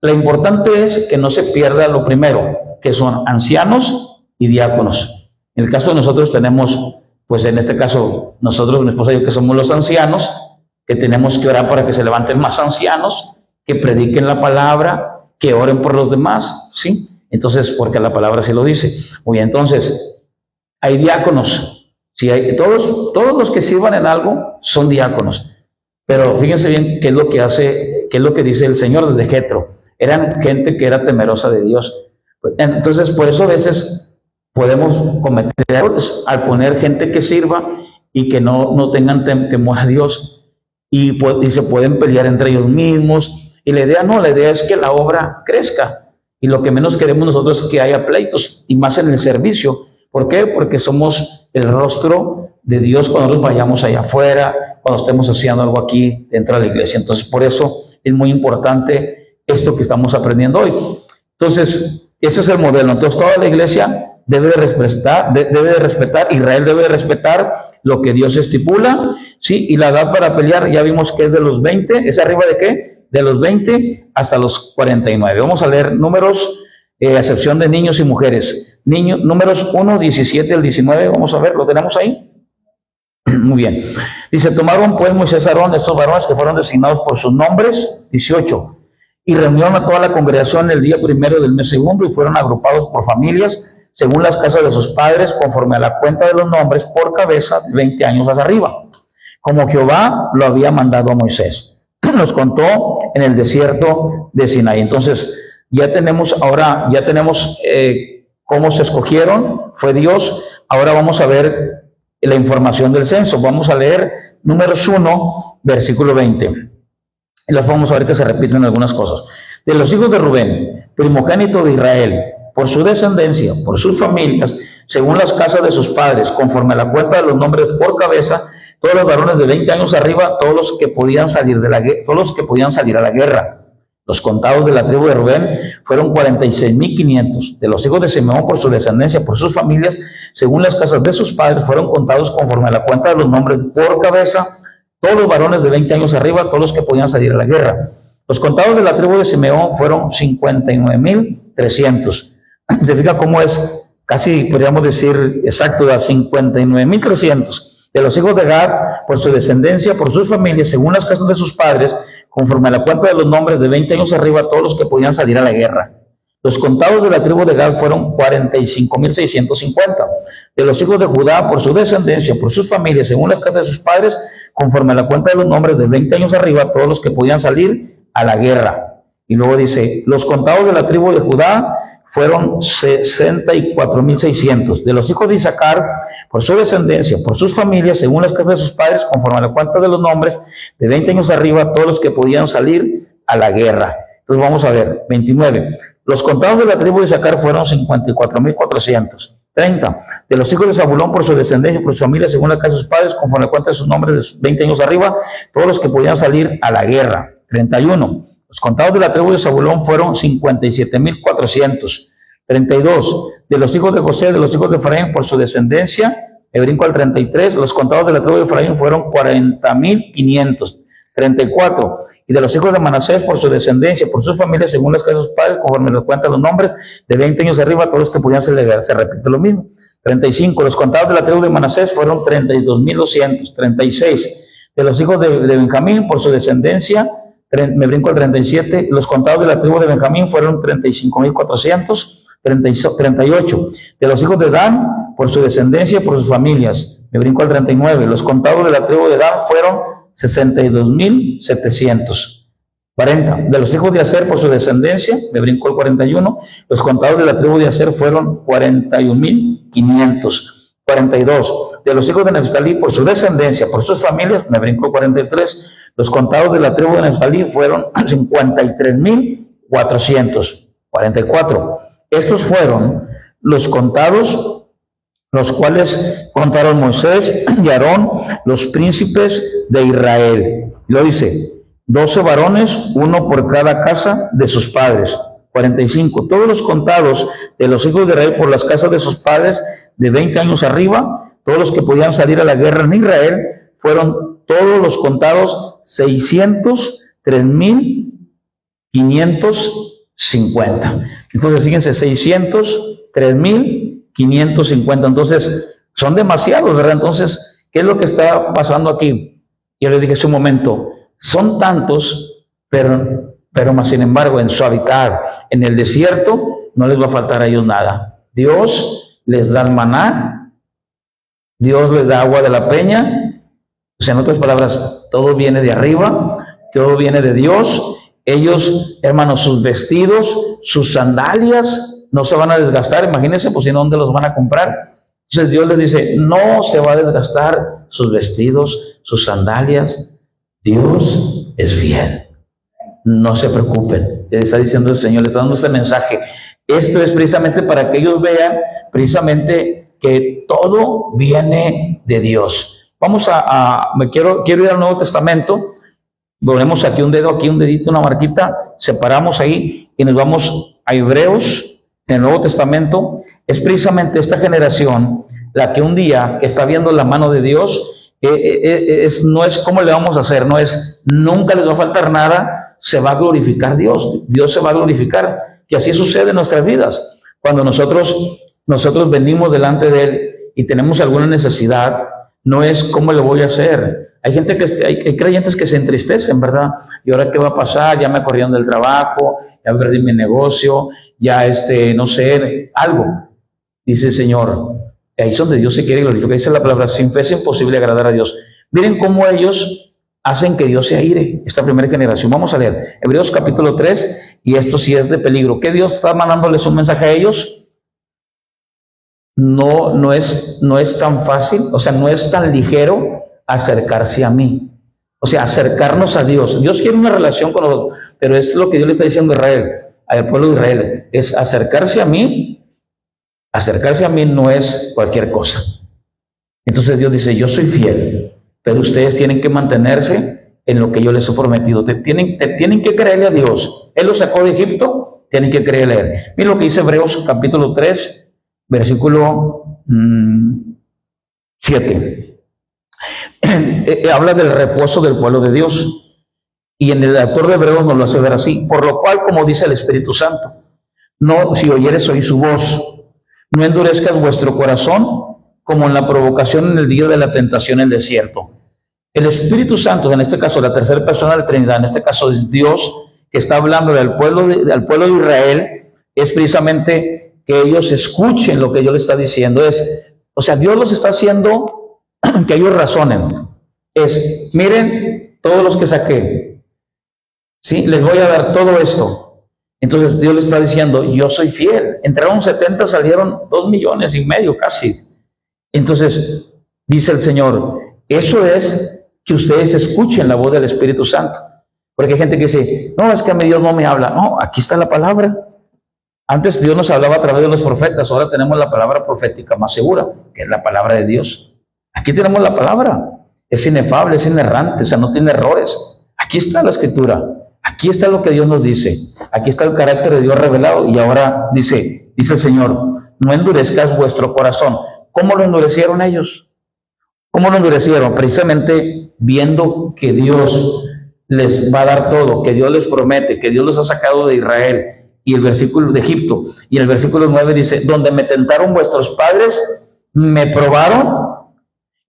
Lo importante es que no se pierda lo primero, que son ancianos y diáconos. En el caso de nosotros tenemos, pues en este caso, nosotros, mi esposa y yo, que somos los ancianos, que tenemos que orar para que se levanten más ancianos, que prediquen la palabra, que oren por los demás, ¿sí? Entonces, porque la palabra sí lo dice. Muy bien, entonces, hay diáconos. Si hay, todos los que sirvan en algo son diáconos. Pero fíjense bien qué es lo que hace, qué es lo que dice el Señor desde Jetro. Eran gente que era temerosa de Dios. Entonces, por eso a veces podemos cometer errores al poner gente que sirva y que no tengan temor a Dios. Y se pueden pelear entre ellos mismos. Y la idea es que la obra crezca. Y lo que menos queremos nosotros es que haya pleitos, y más en el servicio. ¿Por qué? Porque somos el rostro de Dios cuando nos vayamos allá afuera, cuando estemos haciendo algo aquí dentro de la iglesia. Entonces, por eso es muy importante esto que estamos aprendiendo hoy. Entonces, ese es el modelo. Entonces, toda la iglesia debe de respetar, Israel debe de respetar lo que Dios estipula, ¿sí? Y la edad para pelear, ya vimos que es de los 20, ¿es arriba de qué? De los 20 hasta los 49. Vamos a leer números, a excepción de niños y mujeres. Números 1, 17 al 19, vamos a ver, ¿lo tenemos ahí? Muy bien. Dice, tomaron pues Moisés y Aarón, estos varones que fueron designados por sus nombres, 18, y reunieron a toda la congregación el día primero del mes segundo, y fueron agrupados por familias, según las casas de sus padres, conforme a la cuenta de los nombres, por cabeza, de 20 años hacia arriba, como Jehová lo había mandado a Moisés. Nos contó en el desierto de Sinaí. Entonces, ya tenemos cómo se escogieron, fue Dios. Ahora vamos a ver la información del censo. Vamos a leer Números 1, versículo 20. Y los vamos a ver que se repiten algunas cosas. De los hijos de Rubén, primogénito de Israel, por su descendencia, por sus familias, según las casas de sus padres, conforme a la cuenta de los nombres por cabeza, todos los varones de 20 años arriba, todos los que podían salir a la guerra. Los contados de la tribu de Rubén fueron 46,500. De los hijos de Simeón, por su descendencia, por sus familias, según las casas de sus padres, fueron contados conforme a la cuenta de los nombres por cabeza, todos los varones de 20 años arriba, todos los que podían salir a la guerra. Los contados de la tribu de Simeón fueron 59,300. Se fija cómo es, casi podríamos decir exacto, 59,300. De los hijos de Gad, por su descendencia, por sus familias, según las casas de sus padres, conforme a la cuenta de los nombres de 20 años arriba, todos los que podían salir a la guerra. Los contados de la tribu de Gad fueron 45,650. De los hijos de Judá, por su descendencia, por sus familias, según las casas de sus padres, conforme a la cuenta de los nombres de 20 años arriba, todos los que podían salir a la guerra. Y luego dice, los contados de la tribu de Judá fueron 64,600. De los hijos de Isaacar, por su descendencia, por sus familias, según las casas de sus padres, conforme a la cuenta de los nombres, de 20 años arriba, todos los que podían salir a la guerra. Entonces vamos a ver, 29. Los contados de la tribu de Isaacar fueron 54,400. 30. De los hijos de Zabulón, por su descendencia, por su familia, según la casa de sus padres, conforme a la cuenta de sus nombres, de 20 años arriba, todos los que podían salir a la guerra. 31. Los contados de la tribu de Zabulón fueron 57,400. 32. De los hijos de José, de los hijos de Efraín, por su descendencia, me brinco al 33. Los contados de la tribu de Efraín fueron 40,500. 34. Y de los hijos de Manasés, por su descendencia, por sus familias, según las casas de sus padres, conforme les cuentan los nombres, de 20 años arriba, todos los que podían salir a la guerra. Se repite lo mismo. 35. Los contados de la tribu de Manasés fueron 32,200. 36. De los hijos de Benjamín, por su descendencia, me brinco al 37, los contados de la tribu de Benjamín fueron 35,438. De los hijos de Dan, por su descendencia, por sus familias, me brinco al 39, los contados de la tribu de Dan fueron 62,740. De los hijos de Aser, por su descendencia, me brinco al 41, los contados de la tribu de Aser fueron 41,542. De los hijos de Neftalí, por su descendencia, por sus familias, me brinco al 43, los contados de la tribu de Neftalí fueron 53,444. Estos fueron los contados, los cuales contaron Moisés y Aarón, los príncipes de Israel. Lo dice, 12 varones, uno por cada casa de sus padres. 45. Todos los contados de los hijos de Israel por las casas de sus padres, de 20 años arriba, todos los que podían salir a la guerra en Israel, fueron todos los contados 603,550. Entonces, fíjense, 603,550. Entonces, son demasiados, ¿verdad? Entonces, ¿qué es lo que está pasando aquí? Yo les dije hace un momento, son tantos, pero más sin embargo, en su hábitat, en el desierto, no les va a faltar a ellos nada. Dios les da el maná, Dios les da agua de la peña. O sea, en otras palabras, todo viene de arriba, todo viene de Dios. Ellos, hermanos, sus vestidos, sus sandalias, no se van a desgastar. Imagínense, pues si no, ¿dónde los van a comprar? Entonces Dios les dice, no se va a desgastar sus vestidos, sus sandalias. Dios es fiel. No se preocupen. Le está diciendo el Señor, le está dando este mensaje. Esto es precisamente para que ellos vean precisamente que todo viene de Dios. Vamos quiero ir al Nuevo Testamento. Ponemos aquí un dedo, aquí un dedito, una marquita, separamos ahí y nos vamos a Hebreos, en el Nuevo Testamento. Es precisamente esta generación la que un día que está viendo la mano de Dios, no es cómo le vamos a hacer, no es nunca les va a faltar nada, se va a glorificar Dios, Dios se va a glorificar, que así sucede en nuestras vidas. Cuando nosotros venimos delante de Él y tenemos alguna necesidad, no es cómo le voy a hacer. Hay creyentes que se entristecen, ¿verdad? ¿Y ahora qué va a pasar? Ya me corrieron del trabajo, ya perdí mi negocio, ya no sé, algo. Dice el Señor, ahí es donde Dios se quiere glorificar. Dice la palabra, sin fe es imposible agradar a Dios. Miren cómo ellos hacen que Dios se aire, esta primera generación. Vamos a leer Hebreos capítulo 3, y esto sí es de peligro. ¿Qué Dios está mandándoles un mensaje a ellos? No es tan fácil, o sea, no es tan ligero acercarse a mí. O sea, acercarnos a Dios. Dios quiere una relación con nosotros, pero es lo que Dios le está diciendo a Israel, al pueblo de Israel, es acercarse a mí. Acercarse a mí no es cualquier cosa. Entonces Dios dice, yo soy fiel, pero ustedes tienen que mantenerse en lo que yo les he prometido. Tienen que creerle a Dios. Él los sacó de Egipto, tienen que creerle a Él. Miren lo que dice Hebreos capítulo 3, versículo 7. Habla del reposo del pueblo de Dios. Y en el autor de Hebreos nos lo hace ver así. Por lo cual, como dice el Espíritu Santo, no, si oyeres oír su voz, no endurezcas vuestro corazón como en la provocación en el día de la tentación en el desierto. El Espíritu Santo, en este caso la tercera persona de la Trinidad, en este caso es Dios, que está hablando al pueblo de Israel, es precisamente que ellos escuchen lo que Dios les está diciendo. O sea, Dios los está haciendo que ellos razonen. Miren todos los que saqué, ¿sí? Les voy a dar todo esto. Entonces Dios les está diciendo, yo soy fiel. Entraron 70, salieron 2,5 millones casi. Entonces dice el Señor, eso es que ustedes escuchen la voz del Espíritu Santo. Porque hay gente que dice, no, es que a mí Dios no me habla. No, aquí está la palabra. Antes Dios nos hablaba a través de los profetas, ahora tenemos la palabra profética más segura, que es la palabra de Dios. Aquí tenemos la palabra, es inefable, es inerrante, o sea, no tiene errores. Aquí está la Escritura, aquí está lo que Dios nos dice, aquí está el carácter de Dios revelado. Y ahora dice el Señor, no endurezcas vuestro corazón. ¿Cómo lo endurecieron ellos? ¿Cómo lo endurecieron? Precisamente viendo que Dios les va a dar todo, que Dios les promete, que Dios los ha sacado de Israel y el versículo de Egipto. Y el versículo 9 dice, donde me tentaron vuestros padres, me probaron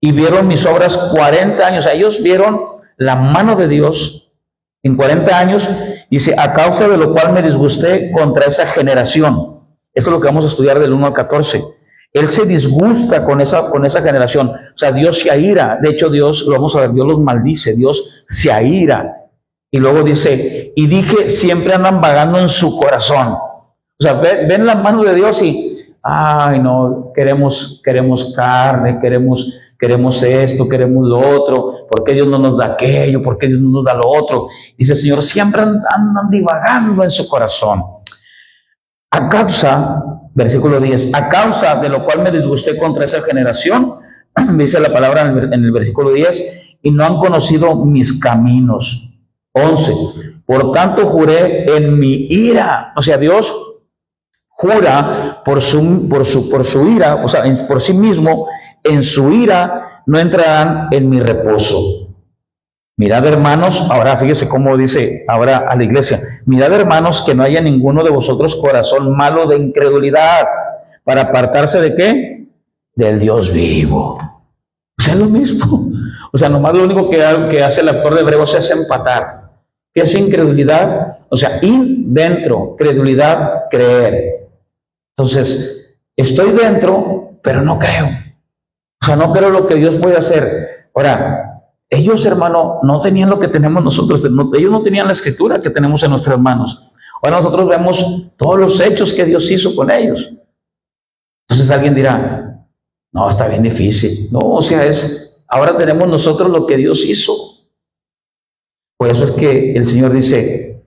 y vieron mis obras 40 años. O sea, ellos vieron la mano de Dios en 40 años. Dice, a causa de lo cual me disgusté contra esa generación. Esto es lo que vamos a estudiar del 1 al 14. Él se disgusta con esa generación. O sea, Dios se aira. De hecho, Dios, lo vamos a ver, Dios los maldice. Dios se aira. Y luego dice, y dije, siempre andan vagando en su corazón. O sea, ven la mano de Dios y, ay, no, queremos carne, queremos esto, queremos lo otro. ¿Por qué Dios no nos da aquello? ¿Por qué Dios no nos da lo otro? Dice el Señor, siempre andan divagando en su corazón. A causa, versículo 10, a causa de lo cual me disgusté contra esa generación, dice la palabra en el versículo 10, y no han conocido mis caminos. 11, por tanto juré en mi ira. O sea, Dios jura por su ira, o sea, por sí mismo, en su ira no entrarán en mi reposo. Mirad, hermanos, ahora fíjese cómo dice ahora a la iglesia, mirad, hermanos, que no haya ninguno de vosotros corazón malo de incredulidad, para apartarse ¿de qué? Del Dios vivo. O sea, lo mismo. O sea, nomás lo único que hace el autor de Hebreos es empatar. ¿Qué es incredulidad? O sea, dentro, credulidad, creer. Entonces, estoy dentro, pero no creo. O sea, no creo lo que Dios puede hacer. Ahora, ellos, hermano, no tenían lo que tenemos nosotros. Ellos no tenían la escritura que tenemos en nuestras manos. Ahora nosotros vemos todos los hechos que Dios hizo con ellos. Entonces alguien dirá, no, está bien difícil. No, o sea, ahora tenemos nosotros lo que Dios hizo. Por eso es que el Señor dice,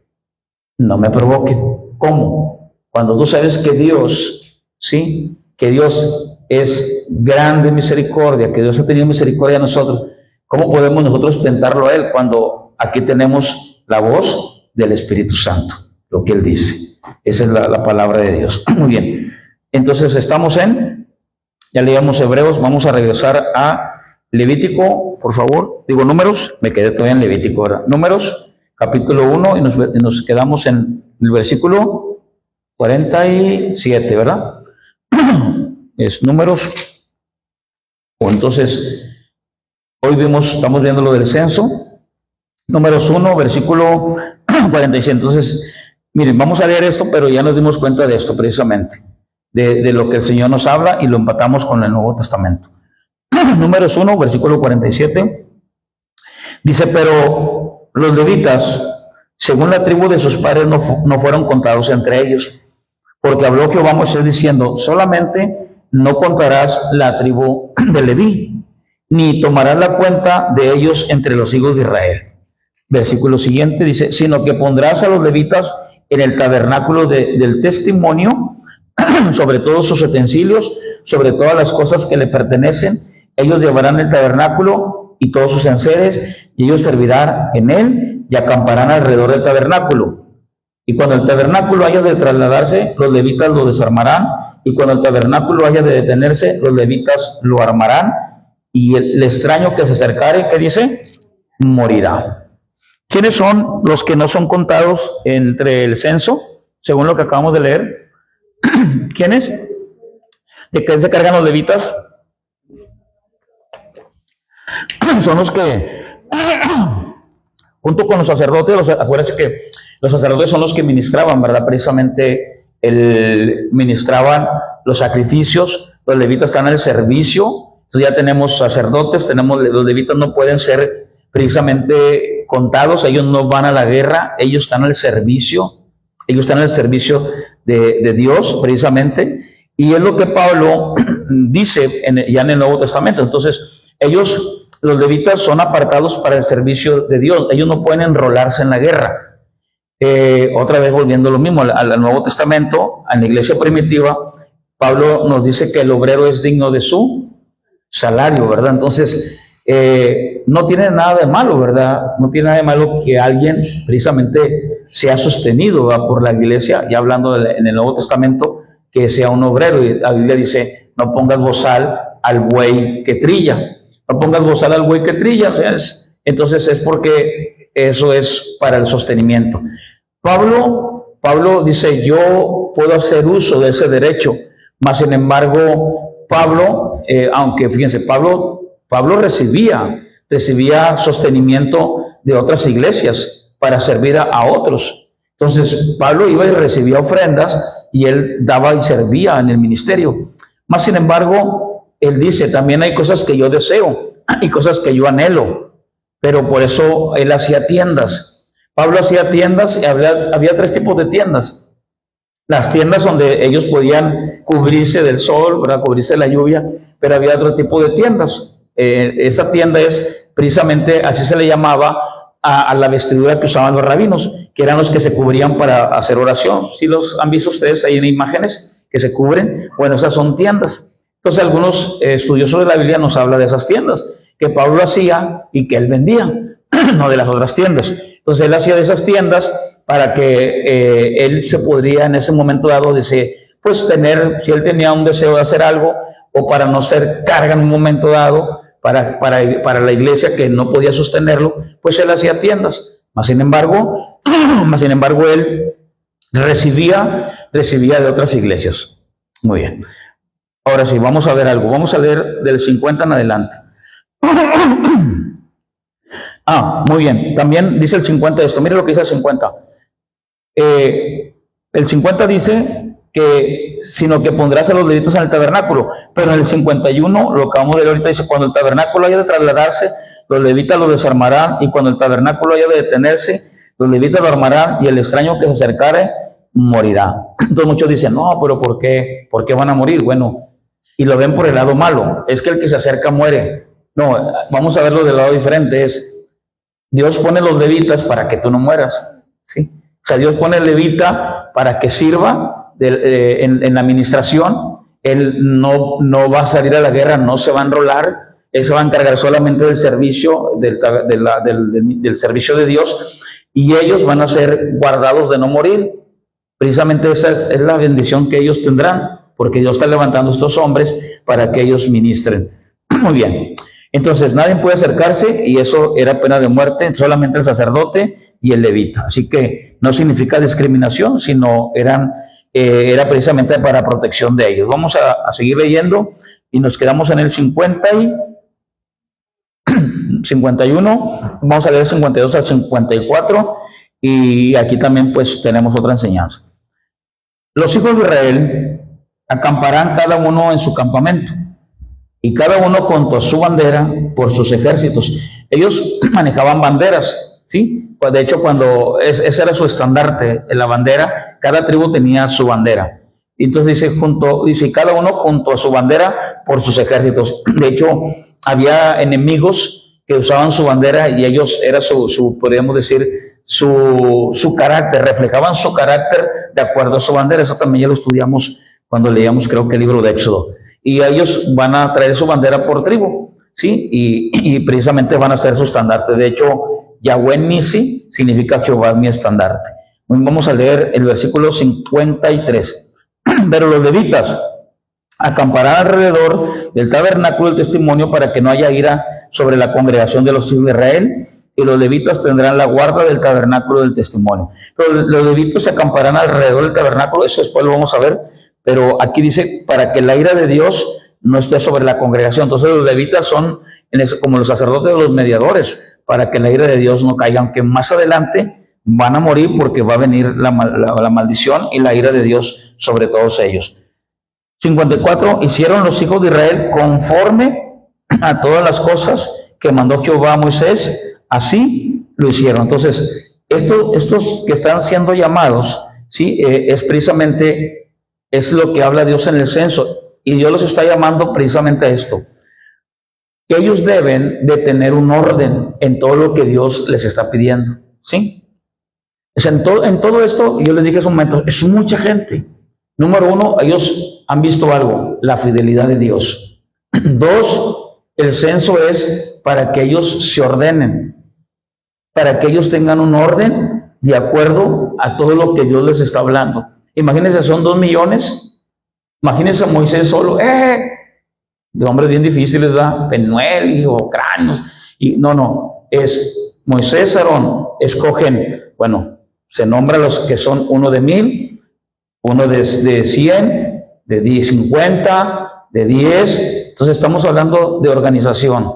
no me provoque. ¿Cómo? Cuando tú sabes que Dios, ¿sí? Que Dios es grande misericordia, que Dios ha tenido misericordia de nosotros. ¿Cómo podemos nosotros tentarlo a Él cuando aquí tenemos la voz del Espíritu Santo? Lo que Él dice. Esa es la palabra de Dios. Muy bien. Entonces estamos ya leíamos Hebreos, vamos a regresar a Levítico, por favor. Digo Números, me quedé todavía en Levítico ahora. Números, capítulo 1, y nos quedamos en el versículo 47, ¿verdad? Es Números. Entonces, hoy estamos viendo lo del censo. Números 1, versículo 46. Entonces, miren, vamos a leer esto, pero ya nos dimos cuenta de esto precisamente, de lo que el Señor nos habla, y lo empatamos con el Nuevo Testamento. Números 1, versículo 47. Dice, pero los levitas, según la tribu de sus padres, no fueron contados entre ellos, porque habló Jehová a Moisés diciendo, solamente no contarás la tribu de Leví, ni tomarás la cuenta de ellos entre los hijos de Israel. Versículo siguiente dice, sino que pondrás a los levitas en el tabernáculo del testimonio, sobre todos sus utensilios, sobre todas las cosas que le pertenecen. Ellos llevarán el tabernáculo y todos sus enseres, y ellos servirán en él y acamparán alrededor del tabernáculo. Y cuando el tabernáculo haya de trasladarse, los levitas lo desarmarán, y cuando el tabernáculo haya de detenerse, los levitas lo armarán, y el extraño que se acercare, ¿qué dice? Morirá. ¿Quiénes son los que no son contados entre el censo, según lo que acabamos de leer? ¿Quiénes? ¿De qué se cargan los levitas? Son los que, junto con los sacerdotes, acuérdense que los sacerdotes son los que ministraban, ¿verdad? Precisamente ministraban los sacrificios. Los levitas están en el servicio. Entonces ya tenemos sacerdotes, los levitas no pueden ser precisamente contados, ellos no van a la guerra, ellos están al servicio, de Dios precisamente, y es lo que Pablo dice ya en el Nuevo Testamento. Entonces los levitas son apartados para el servicio de Dios, ellos no pueden enrolarse en la guerra. Otra vez volviendo lo mismo al Nuevo Testamento, a la iglesia primitiva, Pablo nos dice que el obrero es digno de su salario, ¿verdad? Entonces, no tiene nada de malo, ¿verdad? No tiene nada de malo que alguien precisamente sea sostenido, ¿verdad?, por la iglesia, ya hablando en el Nuevo Testamento, que sea un obrero. Y la Biblia dice, no pongas bozal al buey que trilla. No pongas bozal al buey que trilla. Entonces es porque eso es para el sostenimiento. Pablo dice, yo puedo hacer uso de ese derecho, mas sin embargo, Pablo, aunque fíjense, Pablo Pablo recibía sostenimiento de otras iglesias para servir a otros. Entonces, Pablo iba y recibía ofrendas y él daba y servía en el ministerio. Más sin embargo, él dice, también hay cosas que yo deseo y cosas que yo anhelo, pero por eso él hacía tiendas. Pablo hacía tiendas y había tres tipos de tiendas. Las tiendas donde ellos podían cubrirse del sol, ¿verdad? Cubrirse de la lluvia, pero había otro tipo de tiendas. Esa tienda es precisamente, así se le llamaba a la vestidura que usaban los rabinos, que eran los que se cubrían para hacer oración. ¿Sí los han visto ustedes ahí en imágenes que se cubren? Bueno, esas son tiendas. Entonces algunos estudiosos de la Biblia nos hablan de esas tiendas que Pablo hacía y que él vendía, no de las otras tiendas. Entonces él hacía de esas tiendas para que él se podría en ese momento dado, pues tener, si él tenía un deseo de hacer algo, o para no ser carga en un momento dado, para la iglesia que no podía sostenerlo, pues él hacía tiendas. Más sin embargo, él recibía de otras iglesias. Muy bien. Ahora sí, vamos a ver algo. Vamos a leer del 50 en adelante. Muy bien. También dice el 50 esto. Mire lo que dice el 50. El 50 dice que, sino que pondrás a los levitas en el tabernáculo. Pero en el 51, lo que vamos a ver ahorita, dice, cuando el tabernáculo haya de trasladarse, los levitas lo desarmarán, y cuando el tabernáculo haya de detenerse, los levitas lo armarán, y el extraño que se acercare morirá. Entonces muchos dicen, no, pero ¿por qué van a morir? Bueno, y lo ven por el lado malo, es que el que se acerca muere. No, vamos a verlo del lado diferente, es Dios pone los levitas para que tú no mueras, ¿sí? O sea, Dios pone el levita para que sirva en la administración. Él no va a salir a la guerra, no se va a enrolar, él se va a encargar solamente del servicio, del servicio de Dios, y ellos van a ser guardados de no morir. Precisamente esa es la bendición que ellos tendrán, porque Dios está levantando a estos hombres para que ellos ministren. Muy bien. Entonces, nadie puede acercarse, y eso era pena de muerte, solamente el sacerdote y el levita. Así que no significa discriminación, sino era precisamente para protección de ellos. Vamos a seguir leyendo y nos quedamos en el 51, vamos a leer 52 al 54, y aquí también pues tenemos otra enseñanza. Los hijos de Israel acamparán cada uno en su campamento, y cada uno junto a su bandera por sus ejércitos. Ellos manejaban banderas, ¿sí? Pues de hecho, ese era su estandarte, en la bandera, cada tribu tenía su bandera. Y entonces dice cada uno junto a su bandera por sus ejércitos. De hecho, había enemigos que usaban su bandera, y ellos era podríamos decir, su carácter, reflejaban su carácter de acuerdo a su bandera. Eso también ya lo estudiamos cuando leíamos, creo que el libro de Éxodo. Y ellos van a traer su bandera por tribu, ¿sí? Y precisamente van a ser su estandarte. De hecho, Yahweh Nisi significa Jehová mi estandarte. Vamos a leer el versículo 53. Pero los levitas acamparán alrededor del tabernáculo del testimonio para que no haya ira sobre la congregación de los hijos de Israel, y los levitas tendrán la guarda del tabernáculo del testimonio. Entonces, los levitas se acamparán alrededor del tabernáculo, eso después lo vamos a ver, pero aquí dice para que la ira de Dios no esté sobre la congregación. Entonces los levitas son como los sacerdotes de los mediadores, para que la ira de Dios no caiga, aunque más adelante van a morir porque va a venir la maldición y la ira de Dios sobre todos ellos. 54. Hicieron los hijos de Israel conforme a todas las cosas que mandó Jehová a Moisés, así lo hicieron. Entonces, estos que están siendo llamados, ¿sí? Es precisamente es lo que habla Dios en el censo, y Dios los está llamando precisamente a esto, que ellos deben de tener un orden en todo lo que Dios les está pidiendo, ¿sí? O sea, en todo esto, yo les dije hace un momento, es mucha gente. Número uno, ellos han visto algo, la fidelidad de Dios. Dos, el censo es para que ellos se ordenen, para que ellos tengan un orden de acuerdo a todo lo que Dios les está hablando. Imagínense, son 2 millones. Imagínense a Moisés solo, de hombres bien difíciles, ¿verdad? Penuel o cráneos. Y no, es Moisés, Aarón, escogen, bueno, se nombra los que son uno de 1000, uno de 100, de 50, de 10, Entonces estamos hablando de organización.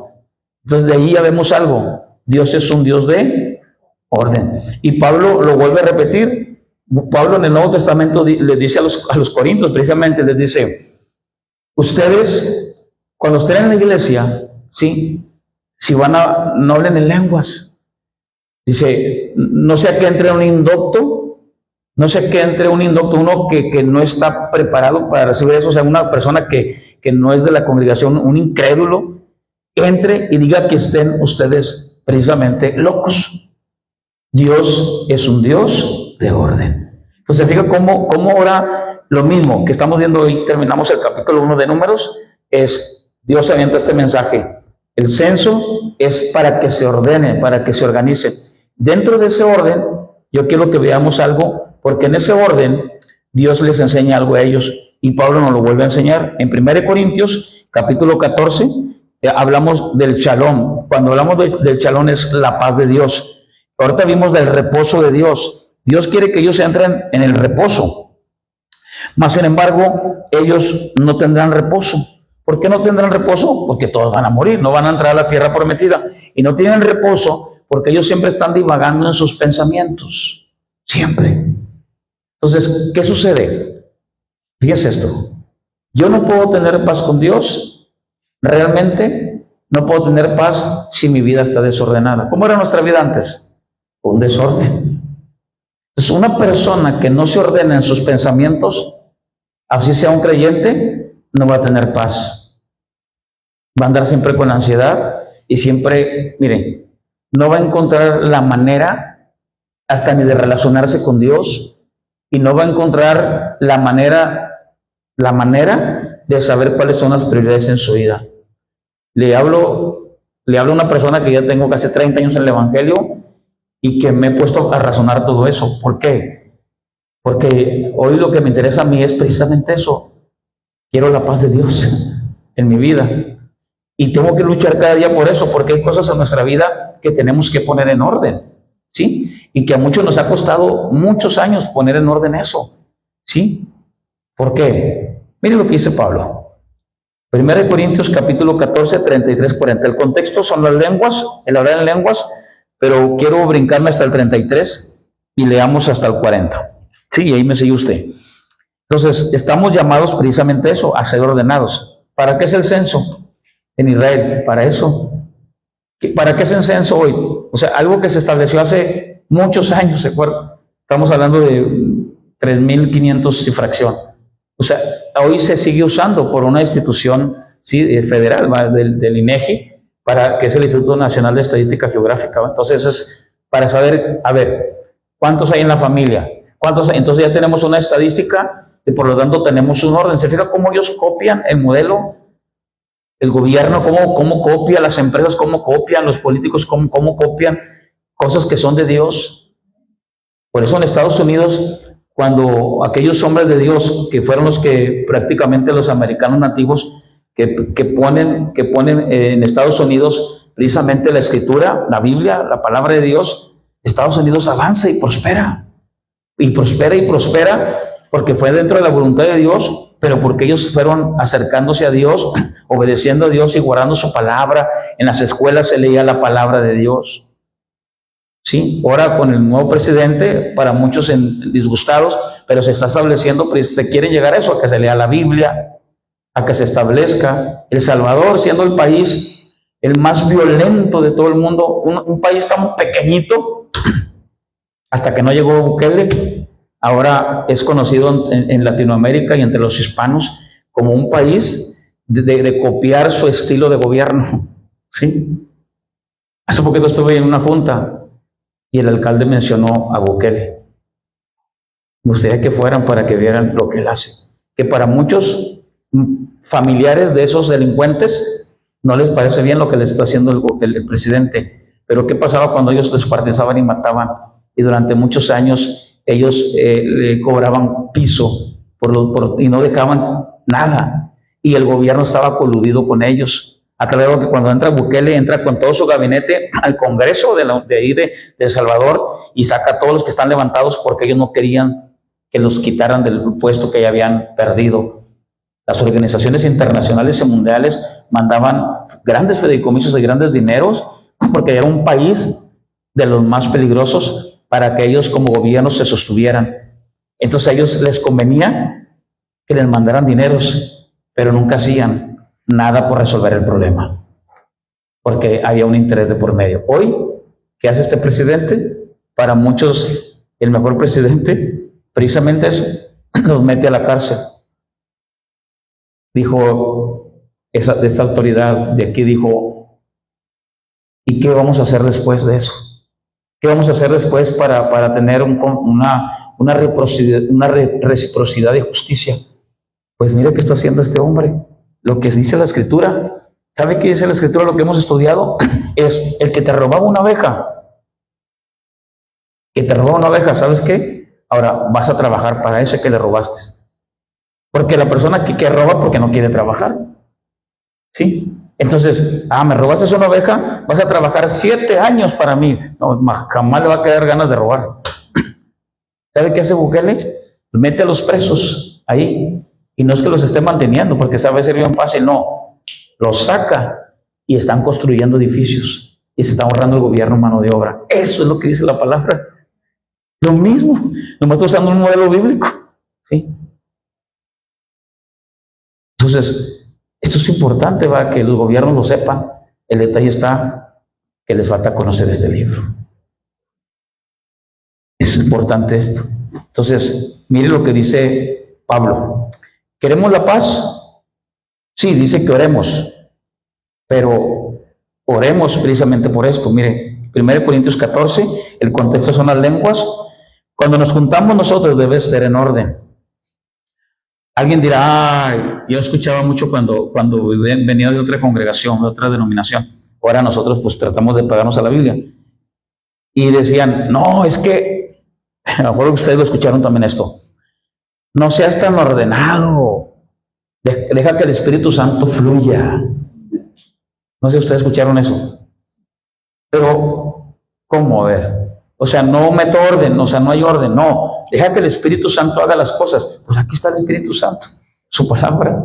Entonces de ahí ya vemos algo. Dios es un Dios de orden. Y Pablo lo vuelve a repetir. Pablo en el Nuevo Testamento le dice a los corintios, precisamente les dice, ustedes cuando estén en la iglesia, ¿sí? Si van a, no hablen en lenguas. Dice, no sea que entre un indocto, no sea que entre un indocto, uno que no está preparado para recibir eso, o sea, una persona que no es de la congregación, un incrédulo, entre y diga que estén ustedes precisamente locos. Dios es un Dios de orden. Entonces, fíjate cómo ahora lo mismo que estamos viendo hoy, terminamos el capítulo 1 de Números, es Dios avienta este mensaje. El censo es para que se ordene, para que se organice. Dentro de ese orden, yo quiero que veamos algo, porque en ese orden Dios les enseña algo a ellos y Pablo nos lo vuelve a enseñar. En 1 Corintios, capítulo 14, hablamos del shalom. Cuando hablamos del shalom es la paz de Dios. Ahorita vimos del reposo de Dios. Dios quiere que ellos entren en el reposo. Mas, sin embargo, ellos no tendrán reposo. ¿Por qué no tendrán reposo? Porque todos van a morir, no van a entrar a la tierra prometida. Y no tienen reposo porque ellos siempre están divagando en sus pensamientos. Siempre. Entonces, ¿qué sucede? Fíjense esto. Yo no puedo tener paz con Dios. Realmente no puedo tener paz si mi vida está desordenada. ¿Cómo era nuestra vida antes? Un desorden. Entonces, una persona que no se ordena en sus pensamientos, así sea un creyente, no va a tener paz. Va a andar siempre con ansiedad y siempre, miren, no va a encontrar la manera hasta ni de relacionarse con Dios y no va a encontrar la manera de saber cuáles son las prioridades en su vida. Le hablo a una persona que ya tengo casi 30 años en el Evangelio y que me he puesto a razonar todo eso. ¿Por qué? Porque hoy lo que me interesa a mí es precisamente eso. Quiero la paz de Dios en mi vida. Y tengo que luchar cada día por eso, porque hay cosas en nuestra vida que tenemos que poner en orden, ¿sí? Y que a muchos nos ha costado muchos años poner en orden eso, ¿sí? ¿Por qué? Miren lo que dice Pablo. 1 Corintios capítulo 14, 33, 40. El contexto son las lenguas, el hablar en lenguas, pero quiero brincarme hasta el 33 y leamos hasta el 40. Sí, ahí me sigue usted. Entonces, estamos llamados precisamente a eso, a ser ordenados. ¿Para qué es el censo en Israel? Para eso. ¿Para qué es el censo hoy? O sea, algo que se estableció hace muchos años, ¿se acuerdan? Estamos hablando de 3.500 y fracción. O sea, hoy se sigue usando por una institución, sí, federal, del INEGI, que es el Instituto Nacional de Estadística Geográfica. Entonces, es para saber, a ver, ¿cuántos hay en la familia? ¿Cuántos hay? Entonces ya tenemos una estadística y por lo tanto tenemos un orden. ¿Se fija cómo ellos copian el modelo? El gobierno, cómo copia, las empresas, cómo copian, los políticos, cómo copian cosas que son de Dios. Por eso en Estados Unidos, cuando aquellos hombres de Dios, que fueron los que prácticamente los americanos nativos, que ponen en Estados Unidos precisamente la escritura, la Biblia, la palabra de Dios, Estados Unidos avanza y prospera. Y prospera y prospera porque fue dentro de la voluntad de Dios, pero porque ellos fueron acercándose a Dios, obedeciendo a Dios y guardando su palabra. En las escuelas se leía la palabra de Dios. Sí, ahora con el nuevo presidente, para muchos disgustados, pero se está estableciendo, pues se quieren llegar a eso, a que se lea la Biblia, a que se establezca. El Salvador, siendo el país el más violento de todo el mundo, un país tan pequeñito, hasta que no llegó Bukele, ahora es conocido en Latinoamérica y entre los hispanos como un país de copiar su estilo de gobierno. ¿Sí? Hace poquito estuve en una junta y el alcalde mencionó a Bukele. Me gustaría que fueran para que vieran lo que él hace. Que para muchos familiares de esos delincuentes no les parece bien lo que les está haciendo el presidente. Pero ¿qué pasaba cuando ellos descuartizaban y mataban? Y durante muchos años ellos le cobraban piso y no dejaban nada. Y el gobierno estaba coludido con ellos. A tal vez que cuando entra Bukele, entra con todo su gabinete al Congreso de ahí de El Salvador y saca a todos los que están levantados porque ellos no querían que los quitaran del puesto que ya habían perdido. Las organizaciones internacionales y mundiales mandaban grandes fideicomisos y grandes dineros porque era un país de los más peligrosos para que ellos como gobierno se sostuvieran. Entonces a ellos les convenía que les mandaran dineros, pero nunca hacían nada por resolver el problema, porque había un interés de por medio. Hoy, ¿qué hace este presidente? Para muchos, el mejor presidente, precisamente eso, los mete a la cárcel. Dijo, esa autoridad de aquí dijo, ¿y qué vamos a hacer después de eso? ¿Qué vamos a hacer después para tener una reciprocidad de justicia? Pues mire qué está haciendo este hombre. Lo que dice la Escritura. ¿Sabe qué dice la Escritura? Lo que hemos estudiado es el que te robaba una oveja. Que te robaba una oveja, ¿sabes qué? Ahora vas a trabajar para ese que le robaste. Porque la persona que roba porque no quiere trabajar. ¿Sí? Entonces, me robaste una oveja, vas a trabajar 7 años para mí. No, jamás le va a quedar ganas de robar. ¿Sabe qué hace Bukele? Mete a los presos ahí. Y no es que los esté manteniendo, porque sabe ser bien fácil, no. Los saca y están construyendo edificios. Y se está ahorrando el gobierno mano de obra. Eso es lo que dice la palabra. Lo mismo. Nomás está usando un modelo bíblico. ¿Sí? Entonces, esto es importante, ¿va? Que los gobiernos lo sepan. El detalle está que les falta conocer este libro. Es importante esto. Entonces, mire lo que dice Pablo. ¿Queremos la paz? Sí, dice que oremos, pero oremos precisamente por esto. Mire, 1 Corintios 14, el contexto son las lenguas. Cuando nos juntamos nosotros debe ser en orden. Alguien dirá, yo escuchaba mucho cuando venía de otra congregación, de otra denominación. Ahora nosotros pues tratamos de pegarnos a la Biblia. Y decían, no, es que, a lo mejor ustedes lo escucharon también esto, no seas tan ordenado, deja que el Espíritu Santo fluya. No sé si ustedes escucharon eso. Pero, ¿cómo? A ver, o sea, no meto orden, o sea, no hay orden, no. Deja que el Espíritu Santo haga las cosas. Pues aquí está el Espíritu Santo, su palabra.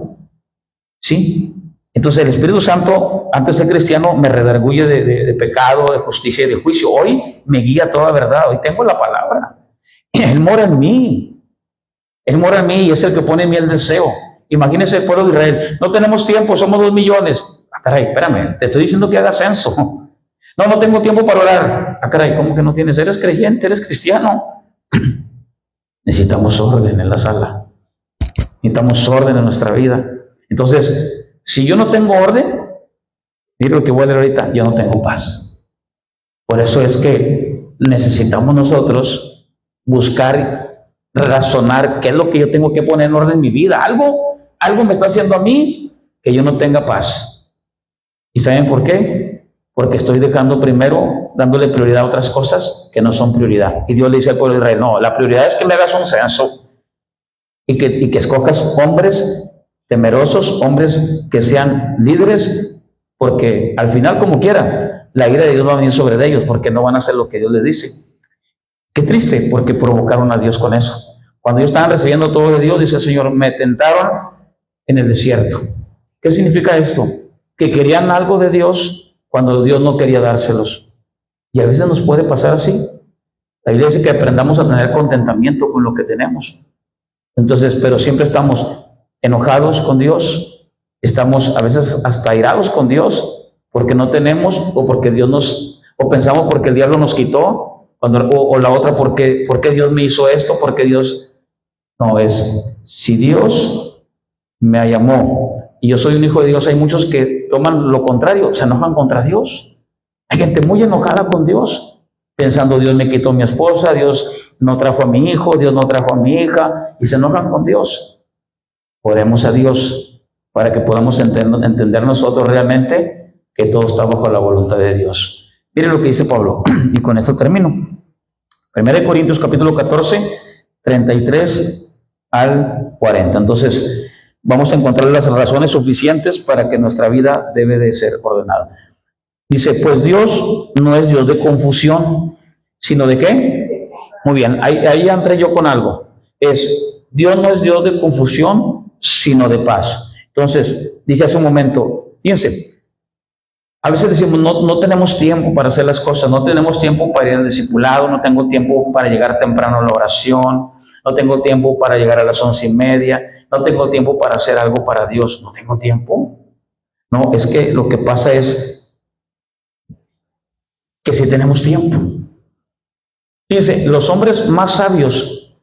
¿Sí? Entonces el Espíritu Santo, antes de ser cristiano, me redarguye de pecado, de justicia y de juicio. Hoy me guía toda verdad, hoy tengo la palabra. Él mora en mí. Él mora en mí y es el que pone en mí el deseo. Imagínense el pueblo de Israel. No tenemos tiempo, somos 2 millones. Caray, espérame, te estoy diciendo que hagas censo. No tengo tiempo para orar. Caray, ¿cómo que no tienes? Eres creyente, eres cristiano. Necesitamos orden en la sala. Necesitamos orden en nuestra vida. Entonces, si yo no tengo orden, mire lo que voy a leer ahorita, yo no tengo paz. Por eso es que necesitamos nosotros buscar, razonar qué es lo que yo tengo que poner en orden en mi vida. Algo me está haciendo a mí que yo no tenga paz. ¿Y saben por qué? Porque estoy dejando primero, dándole prioridad a otras cosas que no son prioridad. Y Dios le dice al pueblo de Israel, no, la prioridad es que me hagas un censo y que escojas hombres temerosos, hombres que sean líderes, porque al final, como quiera, la ira de Dios va a venir sobre ellos, porque no van a hacer lo que Dios les dice. Qué triste, porque provocaron a Dios con eso. Cuando ellos estaban recibiendo todo de Dios, dice el Señor, me tentaron en el desierto. ¿Qué significa esto? Que querían algo de Dios cuando Dios no quería dárselos. Y a veces nos puede pasar así. La Biblia dice que aprendamos a tener contentamiento con lo que tenemos. Entonces, pero siempre estamos enojados con Dios, estamos a veces hasta airados con Dios, porque no tenemos, o porque Dios o pensamos porque el diablo nos quitó, o la otra, porque Dios me hizo esto, porque Dios, no es, si Dios me llamó, y yo soy un hijo de Dios, hay muchos que toman lo contrario, se enojan contra Dios, hay gente muy enojada con Dios, pensando Dios me quitó a mi esposa, Dios no trajo a mi hijo, Dios no trajo a mi hija, y se enojan con Dios. Oremos a Dios para que podamos entender nosotros realmente que todo está bajo la voluntad de Dios. Miren lo que dice Pablo, y con esto termino. 1 Corintios capítulo 14, 33 al 40. Entonces, vamos a encontrar las razones suficientes para que nuestra vida debe de ser ordenada. Dice, pues Dios no es Dios de confusión, sino de ¿qué? Muy bien, ahí entré yo con algo. Dios no es Dios de confusión, sino de paz. Entonces, dije hace un momento, fíjense, a veces decimos, no tenemos tiempo para hacer las cosas, no tenemos tiempo para ir al discipulado, no tengo tiempo para llegar temprano a la oración, no tengo tiempo para llegar a las 11:30, no tengo tiempo para hacer algo para Dios, no tengo tiempo. No, es que lo que pasa es que sí tenemos tiempo. Fíjense, los hombres más sabios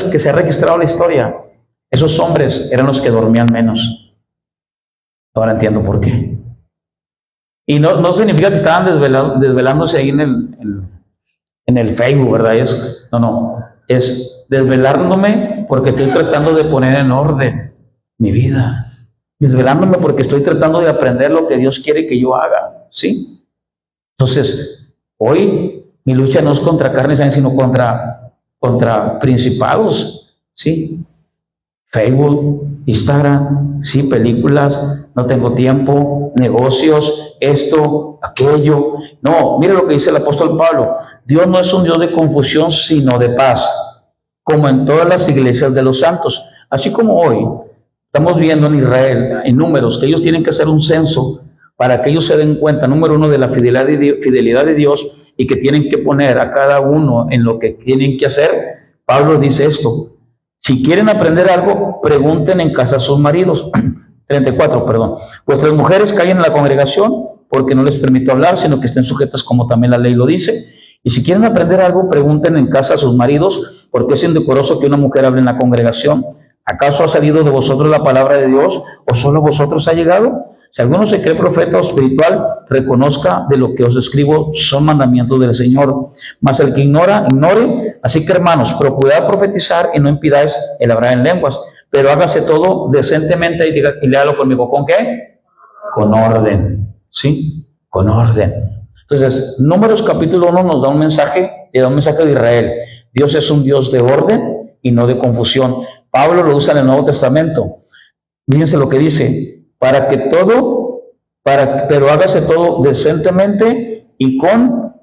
que se ha registrado en la historia, esos hombres eran los que dormían menos. Ahora entiendo por qué. Y no significa que estaban desvelándose ahí en el Facebook, ¿verdad? Es desvelándome porque estoy tratando de poner en orden mi vida. Desvelándome porque estoy tratando de aprender lo que Dios quiere que yo haga, ¿sí? Entonces, hoy mi lucha no es contra carne y sangre, sino contra principados, ¿sí? Facebook, Instagram, sí, películas, no tengo tiempo, negocios, esto, aquello. No, mire lo que dice el apóstol Pablo. Dios no es un Dios de confusión, sino de paz, como en todas las iglesias de los santos. Así como hoy estamos viendo en Israel, en Números, que ellos tienen que hacer un censo para que ellos se den cuenta, número uno, de la fidelidad de Dios y que tienen que poner a cada uno en lo que tienen que hacer. Pablo dice esto: si quieren aprender algo, pregunten en casa a sus maridos. 34, perdón. Vuestras mujeres callen en la congregación, porque no les permito hablar, sino que estén sujetas como también la ley lo dice. Y si quieren aprender algo, pregunten en casa a sus maridos, porque es indecoroso que una mujer hable en la congregación. ¿Acaso ha salido de vosotros la palabra de Dios, o solo a vosotros ha llegado? Si alguno se cree profeta o espiritual, reconozca de lo que os escribo son mandamientos del Señor. Mas el que ignora, ignore. Así que, hermanos, procurad profetizar y no impidáis el hablar en lenguas, pero hágase todo decentemente, y léalo conmigo. ¿Con qué? Con orden, ¿sí? Con orden. Entonces, Números capítulo 1 nos da un mensaje, le da un mensaje de Israel. Dios es un Dios de orden y no de confusión. Pablo lo usa en el Nuevo Testamento. Fíjense lo que dice: pero hágase todo decentemente y con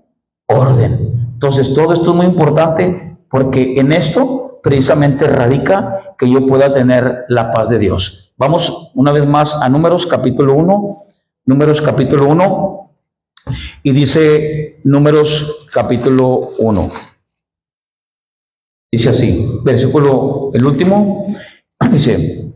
orden. Entonces, todo esto es muy importante, porque en esto precisamente radica que yo pueda tener la paz de Dios. Vamos una vez más a Números capítulo 1, y dice Números capítulo 1. Dice así, versículo, el último, dice: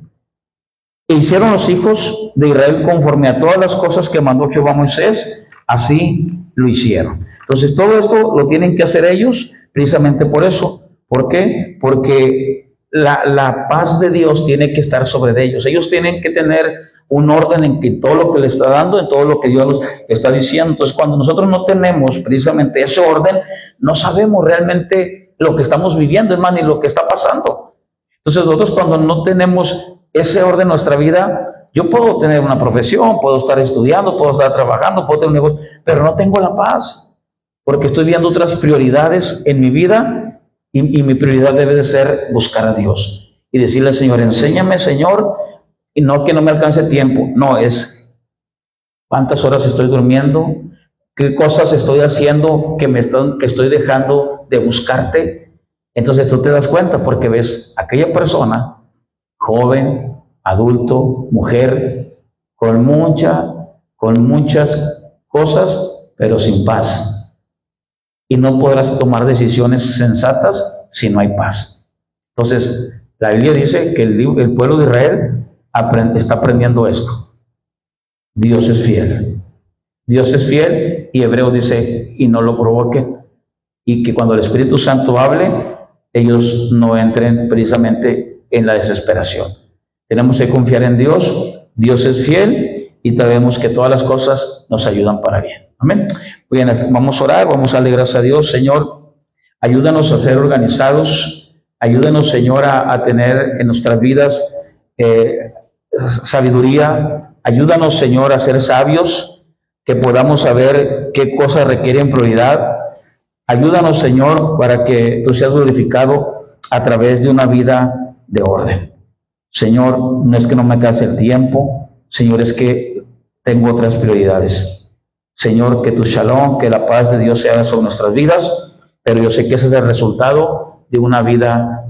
e hicieron los hijos de Israel conforme a todas las cosas que mandó Jehová a Moisés, así lo hicieron. Entonces, todo esto lo tienen que hacer ellos precisamente por eso. ¿Por qué? Porque la paz de Dios tiene que estar sobre ellos. Ellos tienen que tener un orden en que todo lo que le está dando, en todo lo que Dios está diciendo. Entonces, cuando nosotros no tenemos precisamente ese orden, no sabemos realmente lo que estamos viviendo, es más, ni lo que está pasando. Entonces, nosotros cuando no tenemos ese orden en nuestra vida, yo puedo tener una profesión, puedo estar estudiando, puedo estar trabajando, puedo tener un negocio, pero no tengo la paz, porque estoy viendo otras prioridades en mi vida, y mi prioridad debe de ser buscar a Dios y decirle al Señor: enséñame, Señor, y no que no me alcance tiempo, no, es cuántas horas estoy durmiendo, qué cosas estoy haciendo que estoy dejando de buscarte. Entonces tú te das cuenta, porque ves aquella persona, joven, adulto, mujer, con muchas cosas, pero sin paz. Y no podrás tomar decisiones sensatas si no hay paz. Entonces, la Biblia dice que el pueblo de Israel está aprendiendo esto. Dios es fiel. Dios es fiel, y Hebreo dice: y no lo provoquen. Y que cuando el Espíritu Santo hable, ellos no entren precisamente en la desesperación. Tenemos que confiar en Dios. Dios es fiel, y sabemos que todas las cosas nos ayudan para bien. Amén. Bien, vamos a orar, vamos a darle gracias a Dios. Señor, ayúdanos a ser organizados, ayúdanos, Señor, a tener en nuestras vidas sabiduría, ayúdanos, Señor, a ser sabios, que podamos saber qué cosas requieren prioridad. Ayúdanos, Señor, para que tú seas glorificado a través de una vida de orden. Señor, no es que no me alcance el tiempo, Señor, es que tengo otras prioridades. Señor, que tu shalom, que la paz de Dios sea sobre nuestras vidas, pero yo sé que ese es el resultado de una vida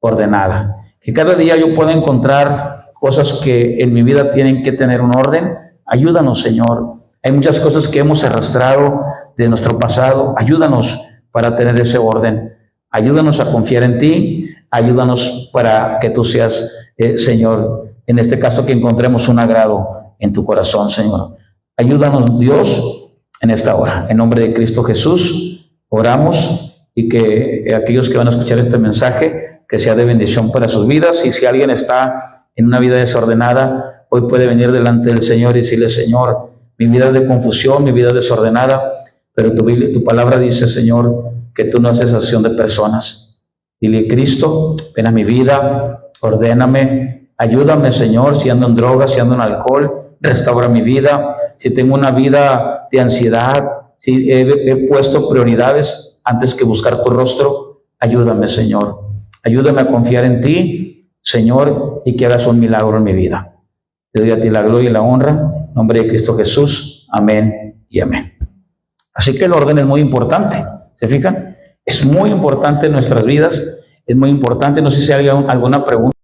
ordenada. Que cada día yo pueda encontrar cosas que en mi vida tienen que tener un orden. Ayúdanos, Señor. Hay muchas cosas que hemos arrastrado de nuestro pasado. Ayúdanos para tener ese orden. Ayúdanos a confiar en ti. Ayúdanos para que tú seas, Señor, en este caso que encontremos un agrado en tu corazón, Señor. Ayúdanos, Dios, en esta hora. En nombre de Cristo Jesús, oramos y que aquellos que van a escuchar este mensaje, que sea de bendición para sus vidas. Y si alguien está en una vida desordenada, hoy puede venir delante del Señor y decirle: Señor, mi vida es de confusión, mi vida es desordenada, pero tu palabra dice, Señor, que tú no haces acepción de personas. Dile: Cristo, ven a mi vida, ordéname, ayúdame, Señor, si ando en drogas, si ando en alcohol, restaura mi vida. Si tengo una vida de ansiedad, si he puesto prioridades antes que buscar tu rostro, ayúdame, Señor. Ayúdame a confiar en ti, Señor, y que hagas un milagro en mi vida. Te doy a ti la gloria y la honra, en nombre de Cristo Jesús. Amén y amén. Así que el orden es muy importante, ¿se fijan? Es muy importante en nuestras vidas, es muy importante. No sé si hay alguna pregunta.